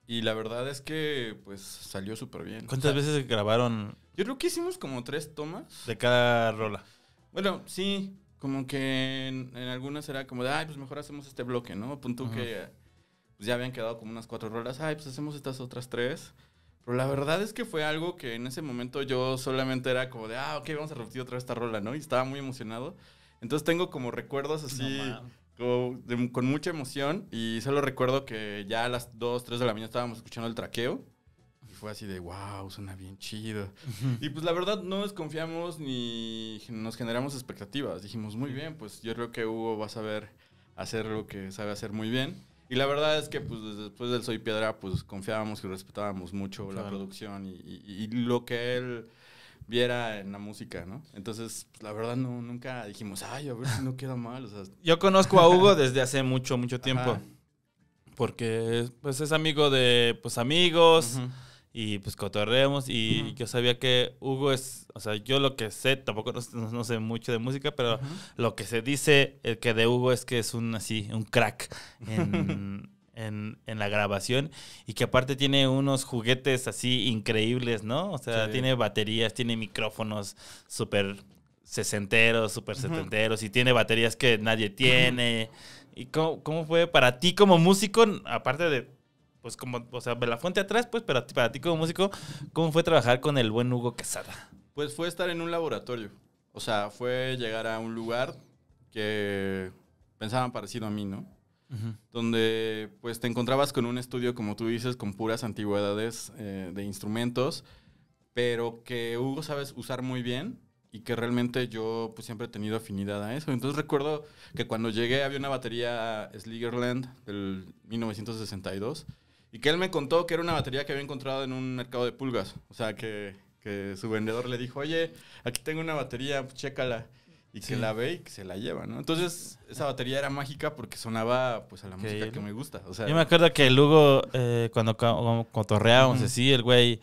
Y la verdad es que, pues, salió súper bien. ¿Cuántas O sea, veces grabaron Yo creo que hicimos como 3 tomas. de cada rola? Bueno, sí, como que en algunas era como de, ay, pues mejor hacemos este bloque, ¿no? Punto Ajá. que pues, ya habían quedado como unas 4 rolas. Ay, pues hacemos estas otras 3. Pero la verdad es que fue algo que en ese momento yo solamente era como de, ok, vamos a repetir otra vez esta rola, ¿no? Y estaba muy emocionado. Entonces tengo como recuerdos así... No mames. con mucha emoción y solo recuerdo que ya a las 2, 3 de la mañana estábamos escuchando el traqueo y fue así de wow, suena bien chido. Y pues la verdad no desconfiamos ni nos generamos expectativas. Dijimos, muy bien, pues yo creo que Hugo va a saber hacer lo que sabe hacer muy bien. Y la verdad es que pues después del Soy Piedra pues confiábamos y respetábamos mucho la Claro. producción y lo que él viera en la música, ¿no? Entonces, pues, la verdad nunca dijimos, ay, a ver si no queda mal, o sea... Yo conozco a Hugo desde hace mucho, mucho tiempo, Ajá. porque pues es amigo de pues amigos, Ujú. y pues cotorreamos y Ujú. yo sabía que Hugo es, o sea, yo lo que sé, tampoco no sé mucho de música, pero lo que se dice el que de Hugo es que es un crack en la grabación y que aparte tiene unos juguetes así increíbles, ¿no? O sea, Sí. tiene baterías, tiene micrófonos súper sesenteros, súper setenteros, y tiene baterías que nadie tiene. ¿Y cómo fue para ti como músico, aparte de, pues como, o sea, Belafonte atrás, pues, pero para ti como músico, ¿cómo fue trabajar con el buen Hugo Quesada? Pues fue estar en un laboratorio. O sea, fue llegar a un lugar que pensaban parecido a mí, ¿no? Donde pues te encontrabas con un estudio, como tú dices, con puras antigüedades de instrumentos, pero que Hugo sabes usar muy bien y que realmente yo pues siempre he tenido afinidad a eso. Entonces recuerdo que cuando llegué había una batería Sligerland del 1962 y que él me contó que era una batería que había encontrado en un mercado de pulgas. O sea, que su vendedor le dijo, oye, aquí tengo una batería, pues, chécala. Y que la ve y que se la lleva, ¿no? Entonces, esa batería era mágica porque sonaba, pues, a la música que me gusta. O sea, yo me acuerdo que el Hugo, cuando cotorreábamos así, el güey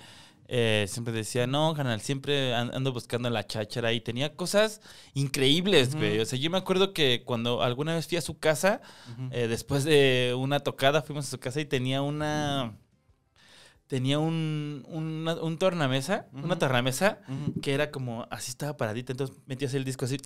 siempre decía, no, canal, siempre ando buscando la cháchara. Y tenía cosas increíbles, güey. O sea, yo me acuerdo que cuando alguna vez fui a su casa, después de una tocada, fuimos a su casa y tenía un tornamesa, una tornamesa que era como, así estaba paradita, entonces metías el disco así.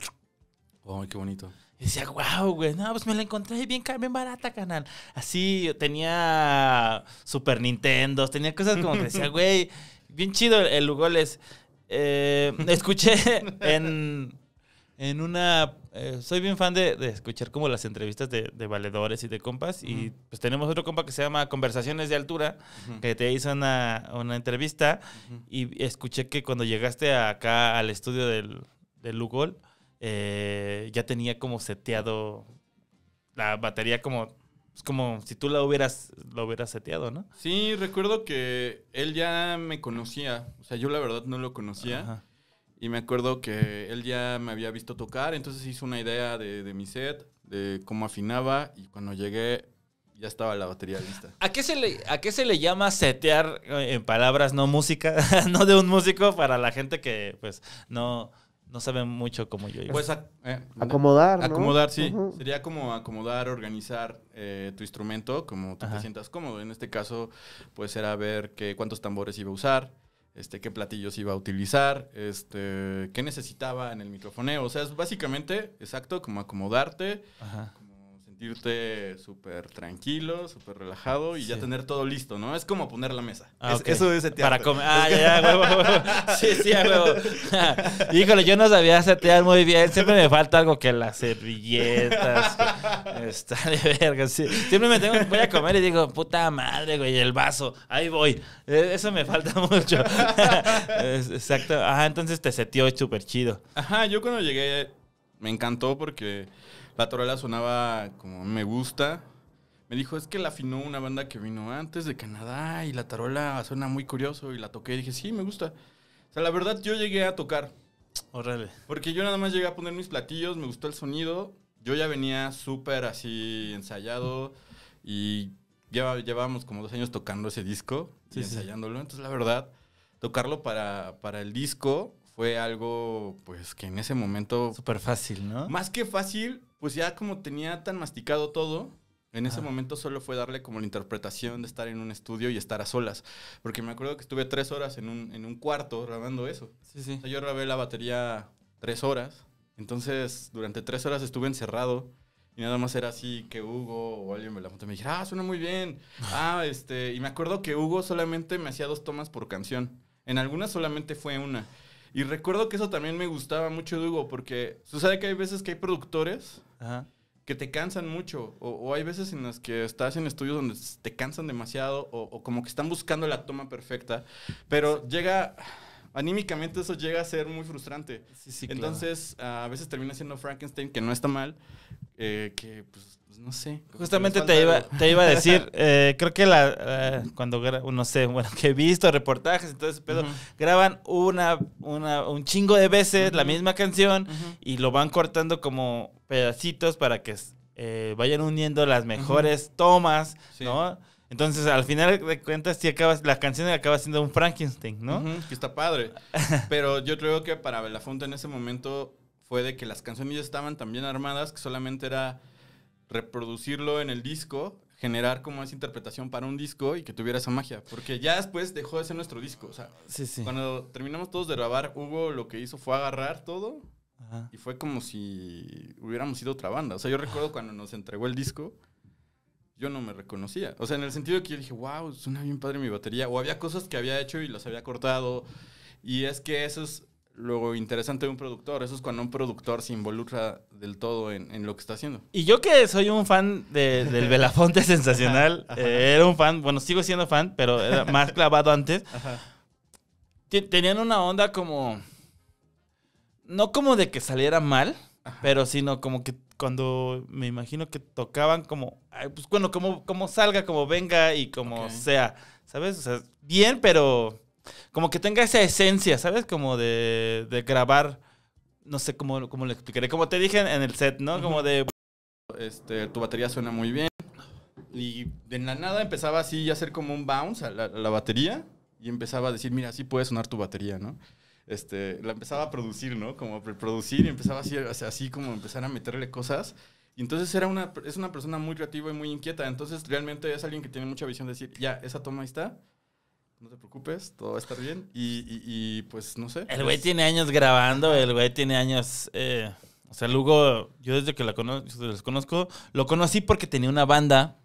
¡Ay, qué bonito! Y decía, wow, güey, no, pues me la encontré bien barata, canal. Así, tenía Super Nintendos, tenía cosas como que decía, güey, bien chido el Lugoles. Escuché en una... soy bien fan de escuchar como las entrevistas de valedores y de compas. Y pues tenemos otro compa que se llama Conversaciones de Altura, que te hizo una entrevista. Y escuché que cuando llegaste acá al estudio del Lugol, ya tenía como seteado la batería como si tú lo hubieras seteado, ¿no? Sí, recuerdo que él ya me conocía. O sea, yo la verdad no lo conocía. Ajá. Y me acuerdo que él ya me había visto tocar, entonces hizo una idea de mi set, de cómo afinaba, y cuando llegué ya estaba la batería lista. ¿A qué se le llama setear, en palabras no música, no de un músico, para la gente que pues no sabe mucho como yo? Pues acomodar, ¿no? Acomodar, sí. Sería como acomodar, organizar tu instrumento como tú te sientas cómodo. En este caso, pues era ver cuántos tambores iba a usar, qué platillos iba a utilizar, qué necesitaba en el microfoneo. O sea, es básicamente, exacto, como acomodarte, como sentirte súper tranquilo, súper relajado y ya tener todo listo, ¿no? Es como poner la mesa. Okay. Eso es setear. Para comer. Ya, huevo. Sí, a huevo. Híjole, yo no sabía setear muy bien. Siempre me falta algo que las servilletas. Está de verga, sí. Siempre voy a comer y digo, puta madre, güey, el vaso. Ahí voy. Eso me falta mucho. Exacto. Entonces te seteó súper chido. Yo cuando llegué me encantó porque la tarola sonaba como me gusta. Me dijo, es que la afinó una banda que vino antes de Canadá y la tarola suena muy curioso. Y la toqué y dije, sí, me gusta. O sea, la verdad, yo llegué a tocar. Órale. Porque yo nada más llegué a poner mis platillos, me gustó el sonido. Yo ya venía súper así ensayado y llevábamos como 2 años tocando ese disco y ensayándolo. Entonces, la verdad, tocarlo para el disco fue algo, pues, que en ese momento... Súper fácil, ¿no? Más que fácil, pues ya como tenía tan masticado todo, en ese momento solo fue darle como la interpretación de estar en un estudio y estar a solas. Porque me acuerdo que estuve 3 horas en un cuarto grabando eso. Sí. O sea, yo grabé la batería 3 horas. Entonces, durante 3 horas estuve encerrado. Y nada más era así que Hugo o alguien me dijera, suena muy bien. Y me acuerdo que Hugo solamente me hacía 2 tomas por canción. En algunas solamente fue una. Y recuerdo que eso también me gustaba mucho de Hugo, porque sucede que hay veces que hay productores que te cansan mucho, o hay veces en las que estás en estudios donde te cansan demasiado, o como que están buscando la toma perfecta, pero anímicamente eso llega a ser muy frustrante. Sí, entonces, claro. A veces termina siendo Frankenstein, que no está mal, que pues no sé. Justamente te iba a decir, creo que cuando no sé, bueno, que he visto reportajes, entonces, pero graban un chingo de veces la misma canción y lo van cortando como pedacitos para que vayan uniendo las mejores tomas, ¿no? Entonces, al final de cuentas, la canción acaba siendo un Frankenstein, ¿no? Que está padre. Pero yo creo que para Belafonte en ese momento fue de que las canciones ya estaban tan bien armadas que solamente era reproducirlo en el disco, generar como esa interpretación para un disco y que tuviera esa magia. Porque ya después dejó de ser nuestro disco. O sea, cuando terminamos todos de grabar, Hugo lo que hizo fue agarrar todo Ajá. Y fue como si hubiéramos sido otra banda. O sea, yo recuerdo cuando nos entregó el disco, yo no me reconocía. O sea, en el sentido que yo dije, wow, suena bien padre mi batería. O había cosas que había hecho y las había cortado. Y es que eso es lo interesante de un productor. Eso es cuando un productor se involucra del todo en lo que está haciendo. Y yo que soy un fan del Belafonte Sensacional, era un fan, bueno, sigo siendo fan, pero era más clavado antes. Ajá. Tenían una onda como... No como de que saliera mal, pero sino como que cuando me imagino que tocaban como... Ay, pues bueno, como salga, como venga y como sea, ¿sabes? O sea, bien, pero como que tenga esa esencia, ¿sabes? Como de grabar, no sé cómo lo explicaré. Como te dije en el set, ¿no? Como de... Tu batería suena muy bien. Y de la nada empezaba así a hacer como un bounce a la batería. Y empezaba a decir, mira, así puede sonar tu batería, ¿no? La empezaba a producir, ¿no? Como preproducir y empezaba así como empezar a meterle cosas. Y entonces es una persona muy creativa y muy inquieta. Entonces realmente es alguien que tiene mucha visión de decir, ya, esa toma ahí está. No te preocupes, todo va a estar bien. Y pues, no sé. El güey tiene años grabando, el güey tiene años... o sea, Lugo, yo desde que los conozco, lo conocí porque tenía una banda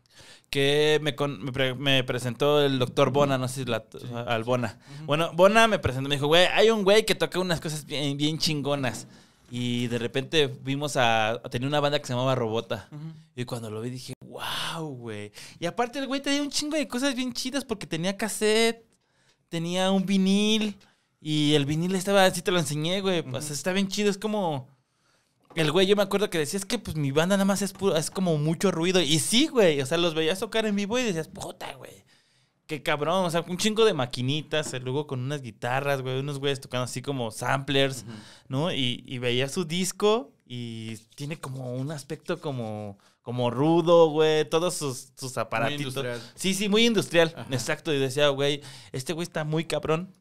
que me presentó el doctor Bona, no sé si al Bona. Bueno, Bona me presentó, me dijo, güey, hay un güey que toca unas cosas bien, bien chingonas. Y de repente vimos a tener una banda que se llamaba Robota. Y cuando lo vi dije, wow, güey. Y aparte el güey tenía un chingo de cosas bien chidas porque tenía cassette, tenía un vinil. Y el vinil estaba, así te lo enseñé, güey. O sea, está bien chido, es como... El güey, yo me acuerdo que decía, es que pues mi banda nada más es como mucho ruido. Y sí, güey, o sea, los veías tocar en vivo y decías, puta, güey, qué cabrón. O sea, un chingo de maquinitas, luego con unas guitarras, güey, unos güeyes tocando así como samplers, ¿no? Y veías su disco y tiene como un aspecto como rudo, güey, todos sus aparatitos. Muy industrial. Sí, muy industrial, exacto. Y decía, güey, este güey está muy cabrón.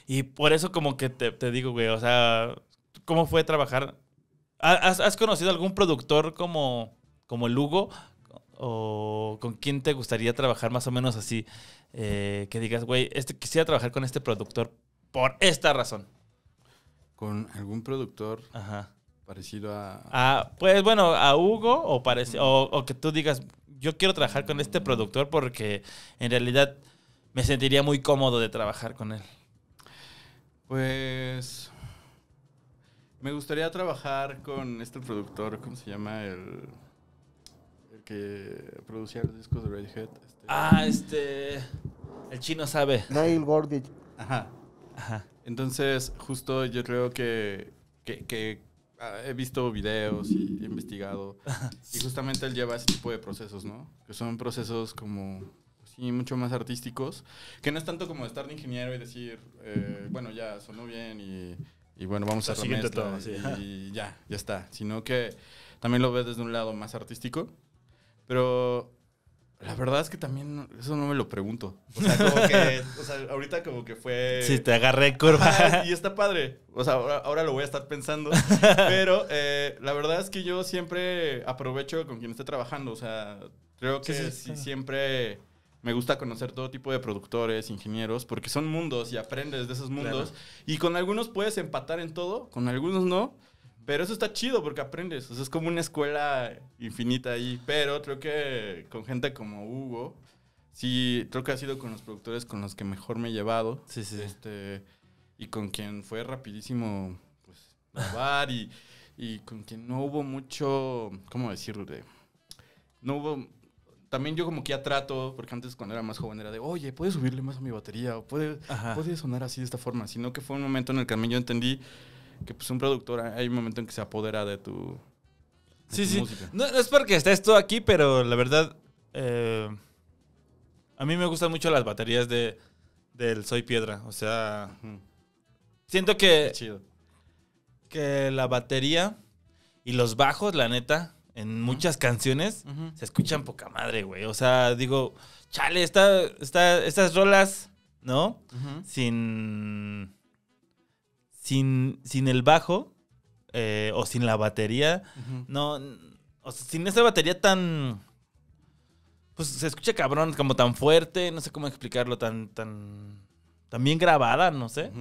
Y por eso como que te digo, güey, o sea, ¿cómo fue trabajar? ¿Has conocido algún productor como Lugo? ¿O con quién te gustaría trabajar más o menos así? Que digas, güey, quisiera trabajar con este productor por esta razón. ¿Con algún productor Ajá. parecido a...? Pues bueno, a Hugo o que tú digas, yo quiero trabajar con este productor porque en realidad me sentiría muy cómodo de trabajar con él. Pues... Me gustaría trabajar con este productor, ¿cómo se llama? El que producía los discos de Radiohead. El chino sabe. Neil Gordich. Ajá. Ajá. Entonces, justo yo creo que he visto videos y he investigado. Y justamente él lleva ese tipo de procesos, ¿no? Que son procesos como... Sí, mucho más artísticos. Que no es tanto como estar de ingeniero y decir, bueno, ya sonó bien y bueno, vamos a siguiente remezcla tono, sí. y ya está. Sino que también lo ves desde un lado más artístico. Pero la verdad es que también eso no me lo pregunto. O sea, como que, ahorita como que fue... Sí, te agarré curva. Ajá, y está padre. O sea, ahora lo voy a estar pensando. Pero la verdad es que yo siempre aprovecho con quien esté trabajando. O sea, creo que sí, siempre... Me gusta conocer todo tipo de productores, ingenieros, porque son mundos y aprendes de esos mundos. Claro. Y con algunos puedes empatar en todo, con algunos no. Pero eso está chido porque aprendes. O sea, es como una escuela infinita ahí. Pero creo que con gente como Hugo, sí, creo que ha sido con los productores con los que mejor me he llevado. Sí. Y con quien fue rapidísimo pues, grabar y con quien no hubo mucho, ¿cómo decirlo? No hubo... También yo como que ya trato, porque antes cuando era más joven era de, oye, ¿puedes subirle más a mi batería? ¿O puede sonar así de esta forma? Sino que fue un momento en el que a mí yo entendí que pues un productor, hay un momento en que se apodera de tu música. No es porque estés tú aquí, pero la verdad, a mí me gustan mucho las baterías del Soy Piedra. O sea, siento que la batería y los bajos, la neta... En muchas canciones se escuchan poca madre, güey. O sea, digo, chale, estas rolas, ¿no? Sin el bajo o sin la batería, no, o sea, sin esa batería tan, pues se escucha cabrón, como tan fuerte, no sé cómo explicarlo, tan bien grabada, no sé.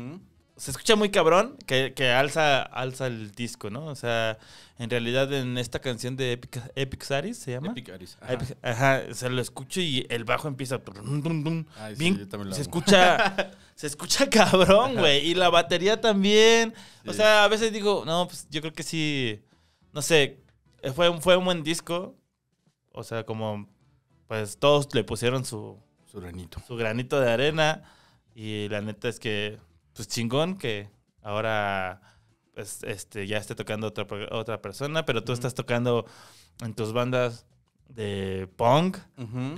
se escucha muy cabrón que alza el disco, ¿no? O sea, en realidad en esta canción de Epic Saris, ¿se llama? Epic Aris. Ajá. Ajá, o sea, lo escucho y el bajo empieza... Ay, sí, bien, yo también lo se amo. escucha cabrón, güey. Y la batería también. O Sí. sea, a veces digo, no, pues yo creo que sí, no sé, fue un buen disco. O sea, como, pues todos le pusieron su granito de arena. Y la neta es que, pues chingón que ahora pues, ya esté tocando otra persona, pero tú estás tocando en tus bandas de punk, Ujú.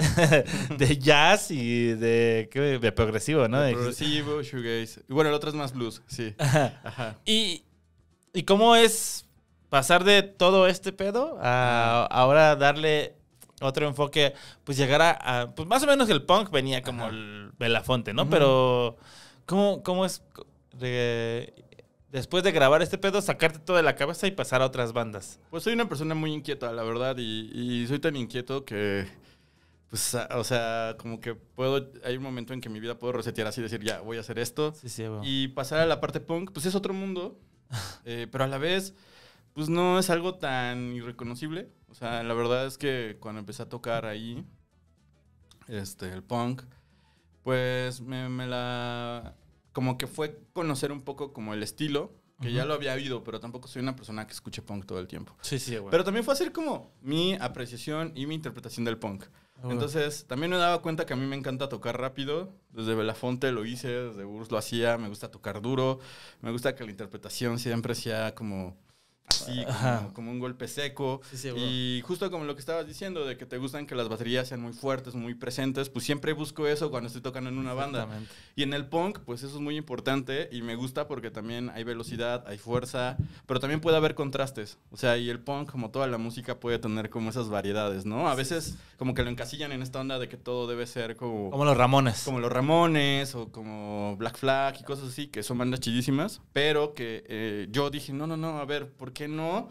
de jazz y de progresivo, ¿no? De progresivo, shoegaze. Y bueno, el otro es más blues, sí. Ajá. Ajá. ¿Y cómo es pasar de todo este pedo a ahora darle otro enfoque? Pues llegar pues más o menos el punk venía como el Belafonte, ¿no? Ujú. Pero ¿cómo es después de grabar este pedo sacarte todo de la cabeza y pasar a otras bandas? Pues soy una persona muy inquieta, la verdad, y soy tan inquieto que, pues, o sea, como que hay un momento en que mi vida puedo resetear así, decir, ya, voy a hacer esto, Sí, bueno. y pasar a la parte punk, pues es otro mundo, pero a la vez, pues no es algo tan irreconocible. O sea, la verdad es que cuando empecé a tocar ahí, el punk, pues como que fue conocer un poco como el estilo, que ya lo había habido, pero tampoco soy una persona que escuche punk todo el tiempo. Sí, bueno. Pero también fue hacer como mi apreciación y mi interpretación del punk. Entonces, también me daba cuenta que a mí me encanta tocar rápido. Desde Belafonte lo hice, desde Urs lo hacía. Me gusta tocar duro. Me gusta que la interpretación siempre sea como así, como un golpe seco. Sí, Y justo como lo que estabas diciendo, de que te gustan que las baterías sean muy fuertes, muy presentes, pues siempre busco eso cuando estoy tocando en una banda. Y en el punk, pues eso es muy importante y me gusta porque también hay velocidad, hay fuerza, pero también puede haber contrastes. O sea, y el punk, como toda la música, puede tener como esas variedades, ¿no? A veces como que lo encasillan en esta onda de que todo debe ser como los Ramones. como los Ramones o como Black Flag y cosas así, que son bandas chidísimas, pero que yo dije, no, a ver, ¿por qué no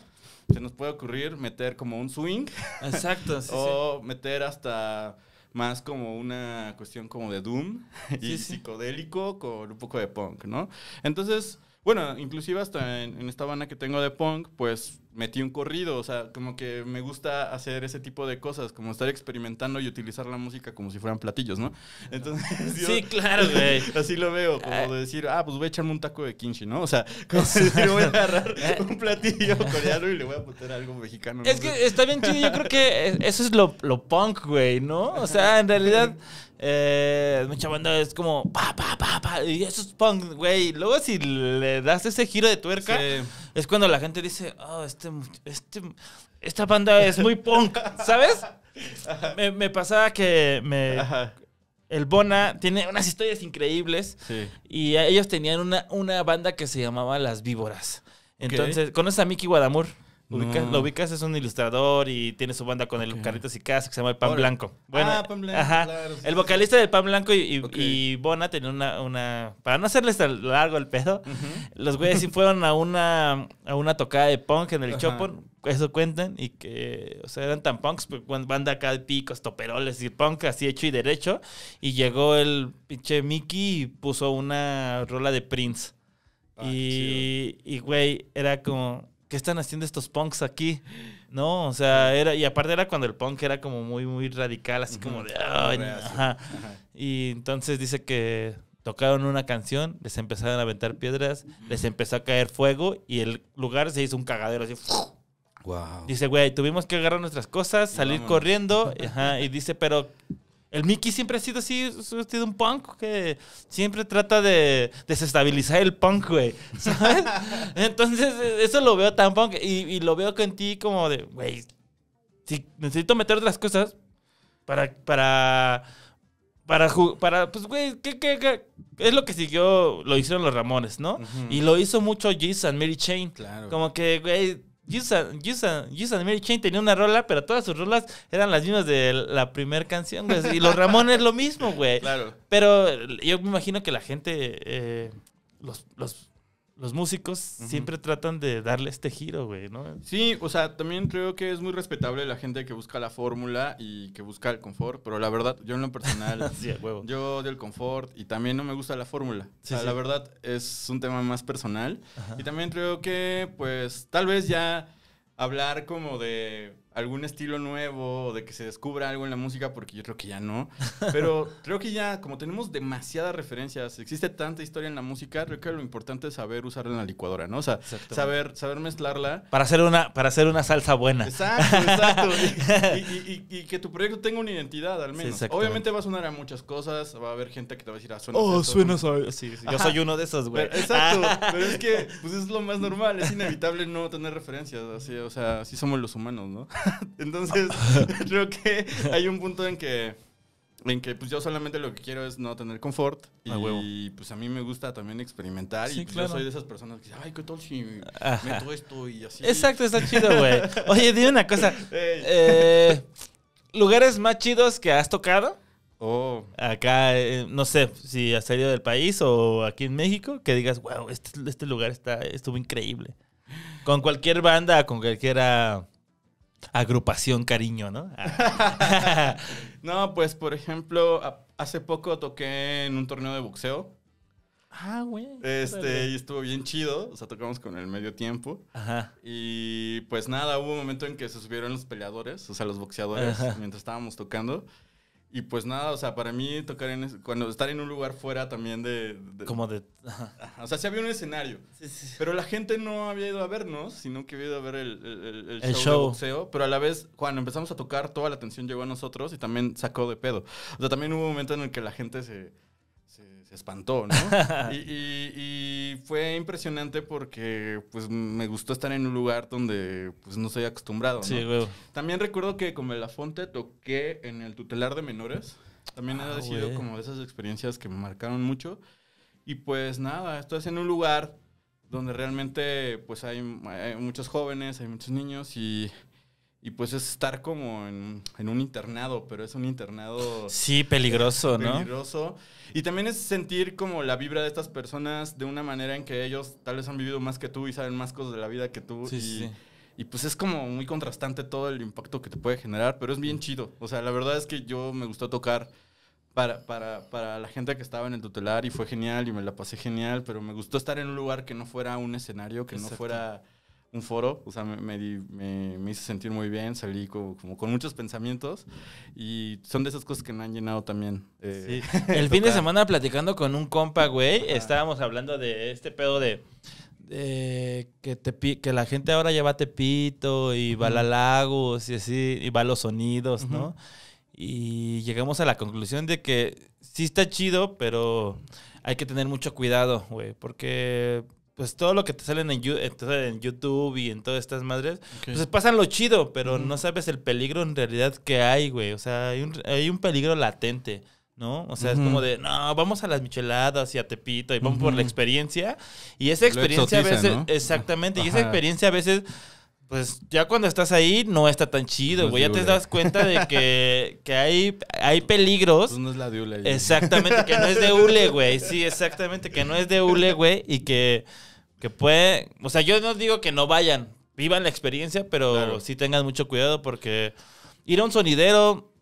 se nos puede ocurrir meter como un swing? Exacto, sí, O meter hasta más como una cuestión como de doom y psicodélico con un poco de punk, ¿no? Entonces, bueno, inclusive hasta en esta banda que tengo de punk, pues metí un corrido, o sea, como que me gusta hacer ese tipo de cosas, como estar experimentando y utilizar la música como si fueran platillos, ¿no? Entonces, Sí, claro, güey. Así lo veo, como de decir, pues voy a echarme un taco de kimchi, ¿no? O sea, como decir, voy a agarrar un platillo coreano y le voy a poner algo mexicano. Es que está bien chido, yo creo que eso es lo punk, güey, ¿no? O sea, en realidad, mucha banda es como, pa, y eso es punk, güey. Luego si le das ese giro de tuerca, es cuando la gente dice, esta banda es muy punk, ¿sabes? Me pasaba que el Bona tiene unas historias increíbles y ellos tenían una banda que se llamaba Las Víboras. Entonces, ¿conoces a Mickey Guadamur? ¿Lo ubicas? Es un ilustrador y tiene su banda con el Carlitos y Cas que se llama El Pan Blanco. Bueno, Pan Blanco, claro. El vocalista del Pan Blanco y Bona tenían una... Para no hacerles tan largo el pedo, los güeyes sí fueron a una tocada de punk en el Chopon, eso cuentan, y que, o sea, eran tan punks, pues, banda acá de picos, toperoles y punk así hecho y derecho, y llegó el pinche Mickey y puso una rola de Prince. Y güey, era como... ¿Qué están haciendo estos punks aquí? ¿No? O sea, y aparte era cuando el punk era como muy, muy radical, así como de... Ay, no, ajá. Y entonces dice que tocaron una canción, les empezaron a aventar piedras, les empezó a caer fuego y el lugar se hizo un cagadero así. Wow. Dice, güey, tuvimos que agarrar nuestras cosas, salir corriendo. Y dice, pero... El Mickey siempre ha sido así, ha sido un punk que siempre trata de desestabilizar el punk, güey, ¿sabes? Entonces, eso lo veo tan punk y lo veo con ti como de, güey, si necesito meter otras cosas para pues, güey, ¿qué? Es lo que siguió, lo hicieron los Ramones, ¿no? Y lo hizo mucho Jesus and Mary Chain. Claro. Como que, güey, Jesus and Mary Chain tenía una rola, pero todas sus rolas eran las mismas de la primera canción, güey. Y los Ramones lo mismo, güey. Claro. Pero yo me imagino que la gente, los los músicos siempre tratan de darle este giro, güey, ¿no? Sí, o sea, también creo que es muy respetable la gente que busca la fórmula y que busca el confort, pero la verdad, yo en lo personal, Sí, a huevo. yo odio el confort y también no me gusta la fórmula. Sí, o sea, sí. la verdad es un tema más personal. Ajá. Y también creo que, pues, tal vez ya hablar como de algún estilo nuevo o de que se descubra algo en la música, porque yo creo que ya no. Pero creo que ya, como tenemos demasiadas referencias, existe tanta historia en la música, creo que lo importante es saber usarla en la licuadora, ¿no? O sea, Exactamente. saber mezclarla. Para hacer una salsa buena. Exacto. Y que tu proyecto tenga una identidad, al menos. exactamente. Obviamente va a sonar a muchas cosas, va a haber gente que te va a decir, suena Sí, sí. Yo soy uno de esos, güey. Exacto, pero es que pues es lo más normal, es inevitable no tener referencias, así, o sea, así somos los humanos, ¿no? Entonces, creo que hay un punto en que pues yo solamente lo que quiero es no tener confort y pues a mí me gusta también experimentar Sí, y pues claro. yo soy de esas personas que dicen, ay, ¿qué tal si meto esto y así? Exacto, está chido, güey. Oye, dime una cosa. ¿Lugares más chidos que has tocado? Oh, Acá, no sé, si has salido del país o aquí en México, que digas, wow, este lugar estuvo increíble. Con cualquier banda, con cualquier agrupación, cariño, ¿no? no, pues por ejemplo, hace poco toqué en un torneo de boxeo. Güey. Y estuvo bien chido, o sea, tocamos con el medio tiempo. Ajá. Y pues nada, hubo un momento en que se subieron los peleadores, o sea, los boxeadores, mientras estábamos tocando. Y pues nada, o sea, para mí tocar cuando estar en un lugar fuera también Como de... o sea, sí había un escenario. Sí. Pero la gente no había ido a vernos, sino que había ido a ver el El show show. de boxeo. Pero a la vez, cuando empezamos a tocar, toda la atención llegó a nosotros y también sacó de pedo. O sea, también hubo un momento en el que la gente se espantó, ¿no? y fue impresionante porque pues me gustó estar en un lugar donde pues no estoy acostumbrado, ¿no? Sí, güey. También recuerdo que con Belafonte toqué en el tutelar de menores. También ha sido güey. como de esas experiencias que me marcaron mucho. Y pues nada, estás en un lugar donde realmente pues hay muchos jóvenes, hay muchos niños y pues es estar como en un internado, pero es un internado... Sí, peligroso, ¿no? Peligroso. Y también es sentir como la vibra de estas personas de una manera en que ellos tal vez han vivido más que tú y saben más cosas de la vida que tú. Sí. Y pues es como muy contrastante todo el impacto que te puede generar, pero es bien chido. O sea, la verdad es que yo me gustó tocar para la gente que estaba en el tutelar y fue genial y me la pasé genial, pero me gustó estar en un lugar que no fuera un escenario, que no fuera un foro. O sea, me hizo sentir muy bien, salí como con muchos pensamientos y son de esas cosas que me han llenado también. Sí. El fin de semana platicando con un compa, güey, estábamos hablando de este pedo de que la gente ahora ya va a Tepito y va a la Lagos y así, y va a Los Sonidos, ¿no? Y llegamos a la conclusión de que sí está chido, pero hay que tener mucho cuidado, güey, porque pues todo lo que te salen en YouTube y en todas estas madres, pues pasan lo chido, pero no sabes el peligro en realidad que hay, güey. O sea, hay un peligro latente, ¿no? O sea, es como de, no, vamos a las micheladas y a Tepito y vamos por la experiencia. Y esa experiencia a veces, ¿no? exactamente, y esa experiencia a veces, pues ya cuando estás ahí no está tan chido, güey. Ya te das cuenta de que hay peligros. Pues no es la de Ule. Exactamente, que no es de hule, güey. Sí, exactamente, que no es de hule, güey. Y que puede... O sea, yo no digo que no vayan, vivan la experiencia, pero claro, sí tengan mucho cuidado porque ir a un sonidero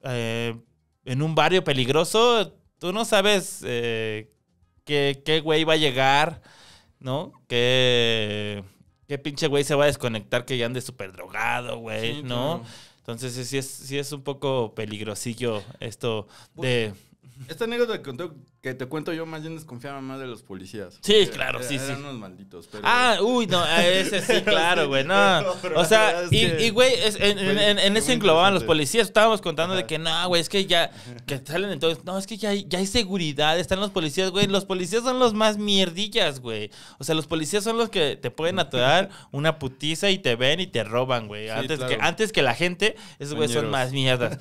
en un barrio peligroso, tú no sabes qué güey va a llegar, ¿no? ¿Qué pinche güey se va a desconectar que ya ande súper drogado, güey, sí, ¿no? claro. Entonces sí es un poco peligrosillo esto de... Esta anécdota que te cuento yo más bien desconfiaba más de los policías. Sí, claro, sí. Eran unos malditos, pero... No, ese sí, claro, güey, no. pero O sea, la verdad es que güey, en eso muy englobaban los interesante. policías. Estábamos contando de que, no, güey, es que ya, que salen entonces, no, es que ya hay seguridad, están los policías, güey. Los policías son los más mierdillas, güey. O sea, los policías son los que te pueden atorar una putiza y te ven y te roban, güey. Sí, claro. Antes que la gente, esos güeyes son Mañeros. más mierdas.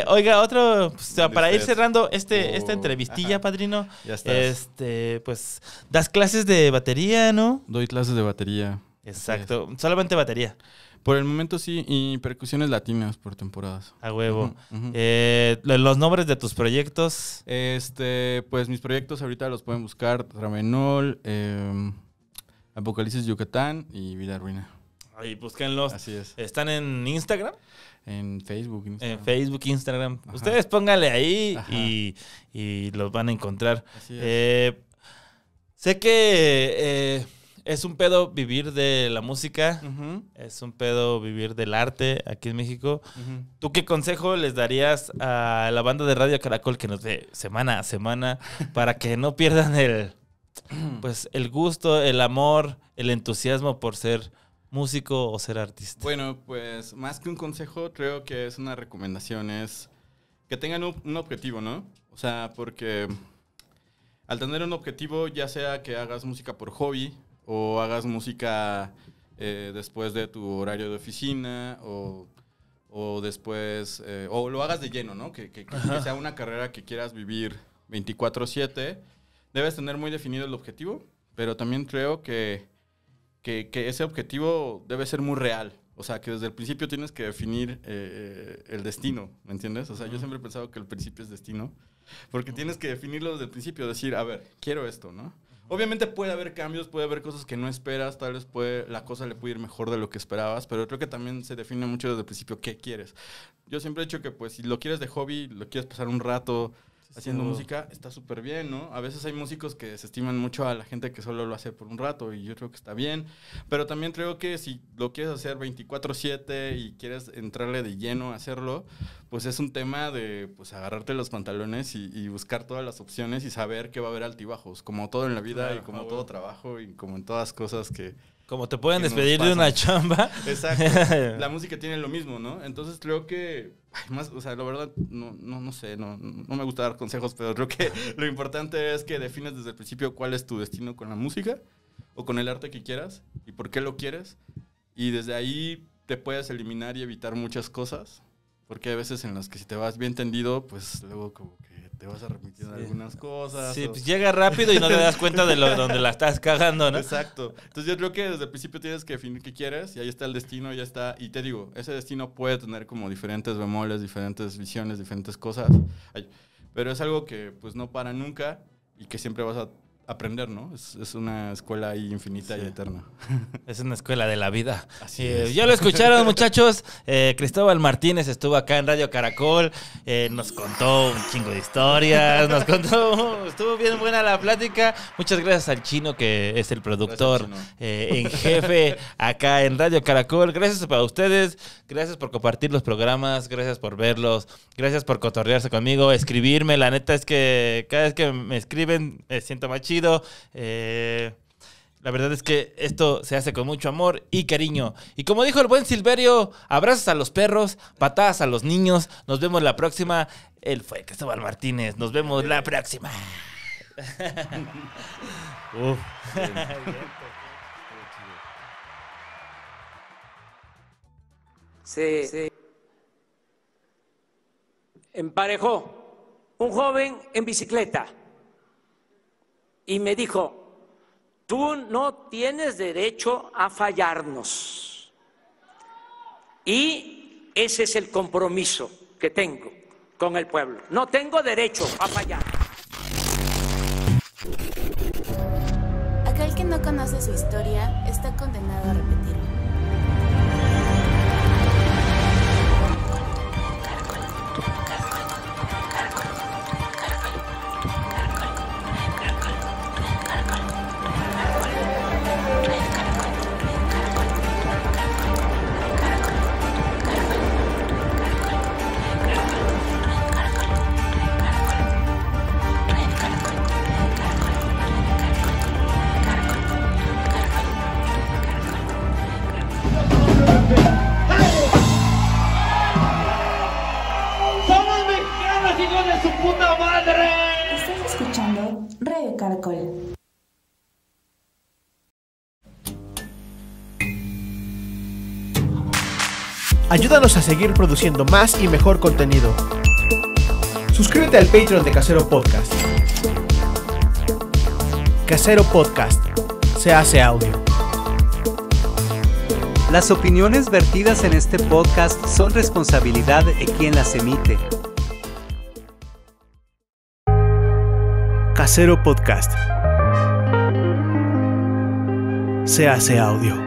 Oiga, otro, pues, para ir cerrando esta entrevistilla, padrino. Ya estás. Pues, das clases de batería, ¿no? Doy clases de batería. Exacto. Solamente batería. Por el momento sí, y percusiones latinas por temporadas. A huevo. Ujú. Los nombres de tus proyectos. Pues mis proyectos ahorita los pueden buscar: Ramenol, Apocalipsis Yucatán y Vida Ruina. Ahí, búsquenlos. Así es. ¿Están en Instagram? En Facebook. En Facebook, Instagram. Ajá. Ustedes pónganle ahí Ajá. y los van a encontrar. Así es. Sé que es un pedo vivir de la música. Ujú, Es un pedo vivir del arte aquí en México. ujú. ¿Tú qué consejo les darías a la banda de Radio Caracol que nos ve semana a semana para que no pierdan el gusto, el amor, el entusiasmo por ser músico o ser artista? Bueno, pues más que un consejo, creo que es una recomendación, es que tengan un objetivo, ¿no? O sea, porque al tener un objetivo, ya sea que hagas música por hobby o hagas música después de tu horario de oficina o después, o lo hagas de lleno, ¿no? Que sea una carrera que quieras vivir 24/7, debes tener muy definido el objetivo, pero también creo que ese objetivo debe ser muy real. O sea, que desde el principio tienes que definir el destino, ¿me entiendes? O sea, yo siempre he pensado que el principio es destino, porque tienes que definirlo desde el principio, decir, a ver, quiero esto, ¿no? Obviamente puede haber cambios, puede haber cosas que no esperas, tal vez la cosa le puede ir mejor de lo que esperabas, pero creo que también se define mucho desde el principio qué quieres. Yo siempre he dicho que pues si lo quieres de hobby, lo quieres pasar un rato haciendo música, está súper bien, ¿no? A veces hay músicos que se estiman mucho a la gente que solo lo hace por un rato y yo creo que está bien, pero también creo que si lo quieres hacer 24/7 y quieres entrarle de lleno a hacerlo, pues es un tema de pues agarrarte los pantalones y buscar todas las opciones y saber que va a haber altibajos, como todo en la vida. Claro, y como todo trabajo y como en todas cosas que... Como te pueden despedir de una chamba. Exacto. La música tiene lo mismo, ¿no? Entonces creo que, más, o sea, la verdad, no sé, no me gusta dar consejos, pero creo que lo importante es que defines desde el principio cuál es tu destino con la música o con el arte que quieras y por qué lo quieres. Y desde ahí te puedes eliminar y evitar muchas cosas, porque hay veces en las que si te vas bien tendido, pues luego como que te vas a repetir algunas cosas. Sí, pues llega rápido y no te das cuenta de donde la estás cagando, ¿no? Exacto. Entonces yo creo que desde el principio tienes que definir qué quieres y ahí está el destino, ya está. Y te digo, ese destino puede tener como diferentes bemoles, diferentes visiones, diferentes cosas. Pero es algo que pues no para nunca y que siempre vas a aprender, ¿no? Es una escuela ahí infinita y eterna. Es una escuela de la vida. Así es. Ya lo escucharon, muchachos. Cristóbal Martínez estuvo acá en Radio Caracol. Nos contó un chingo de historias. Estuvo bien buena la plática. Muchas gracias al Chino, que es el productor en jefe acá en Radio Caracol. Gracias para ustedes. Gracias por compartir los programas. Gracias por verlos. Gracias por cotorrearse conmigo, escribirme. La neta es que cada vez que me escriben me siento más chido. La verdad es que esto se hace con mucho amor y cariño. Y como dijo el buen Silverio, abrazos a los perros, patadas a los niños. Nos vemos la próxima. Él fue Cristóbal Martínez. Nos vemos la próxima. Se emparejó un joven en bicicleta y me dijo, tú no tienes derecho a fallarnos. Y ese es el compromiso que tengo con el pueblo. No tengo derecho a fallar. Aquel que no conoce su historia está condenado a repetirla. Estás escuchando Radio Caracol. Ayúdanos a seguir produciendo más y mejor contenido. Suscríbete al Patreon de Casero Podcast. Casero Podcast. Se hace audio. Las opiniones vertidas en este podcast son responsabilidad de quien las emite. Casero Podcast. Se hace audio.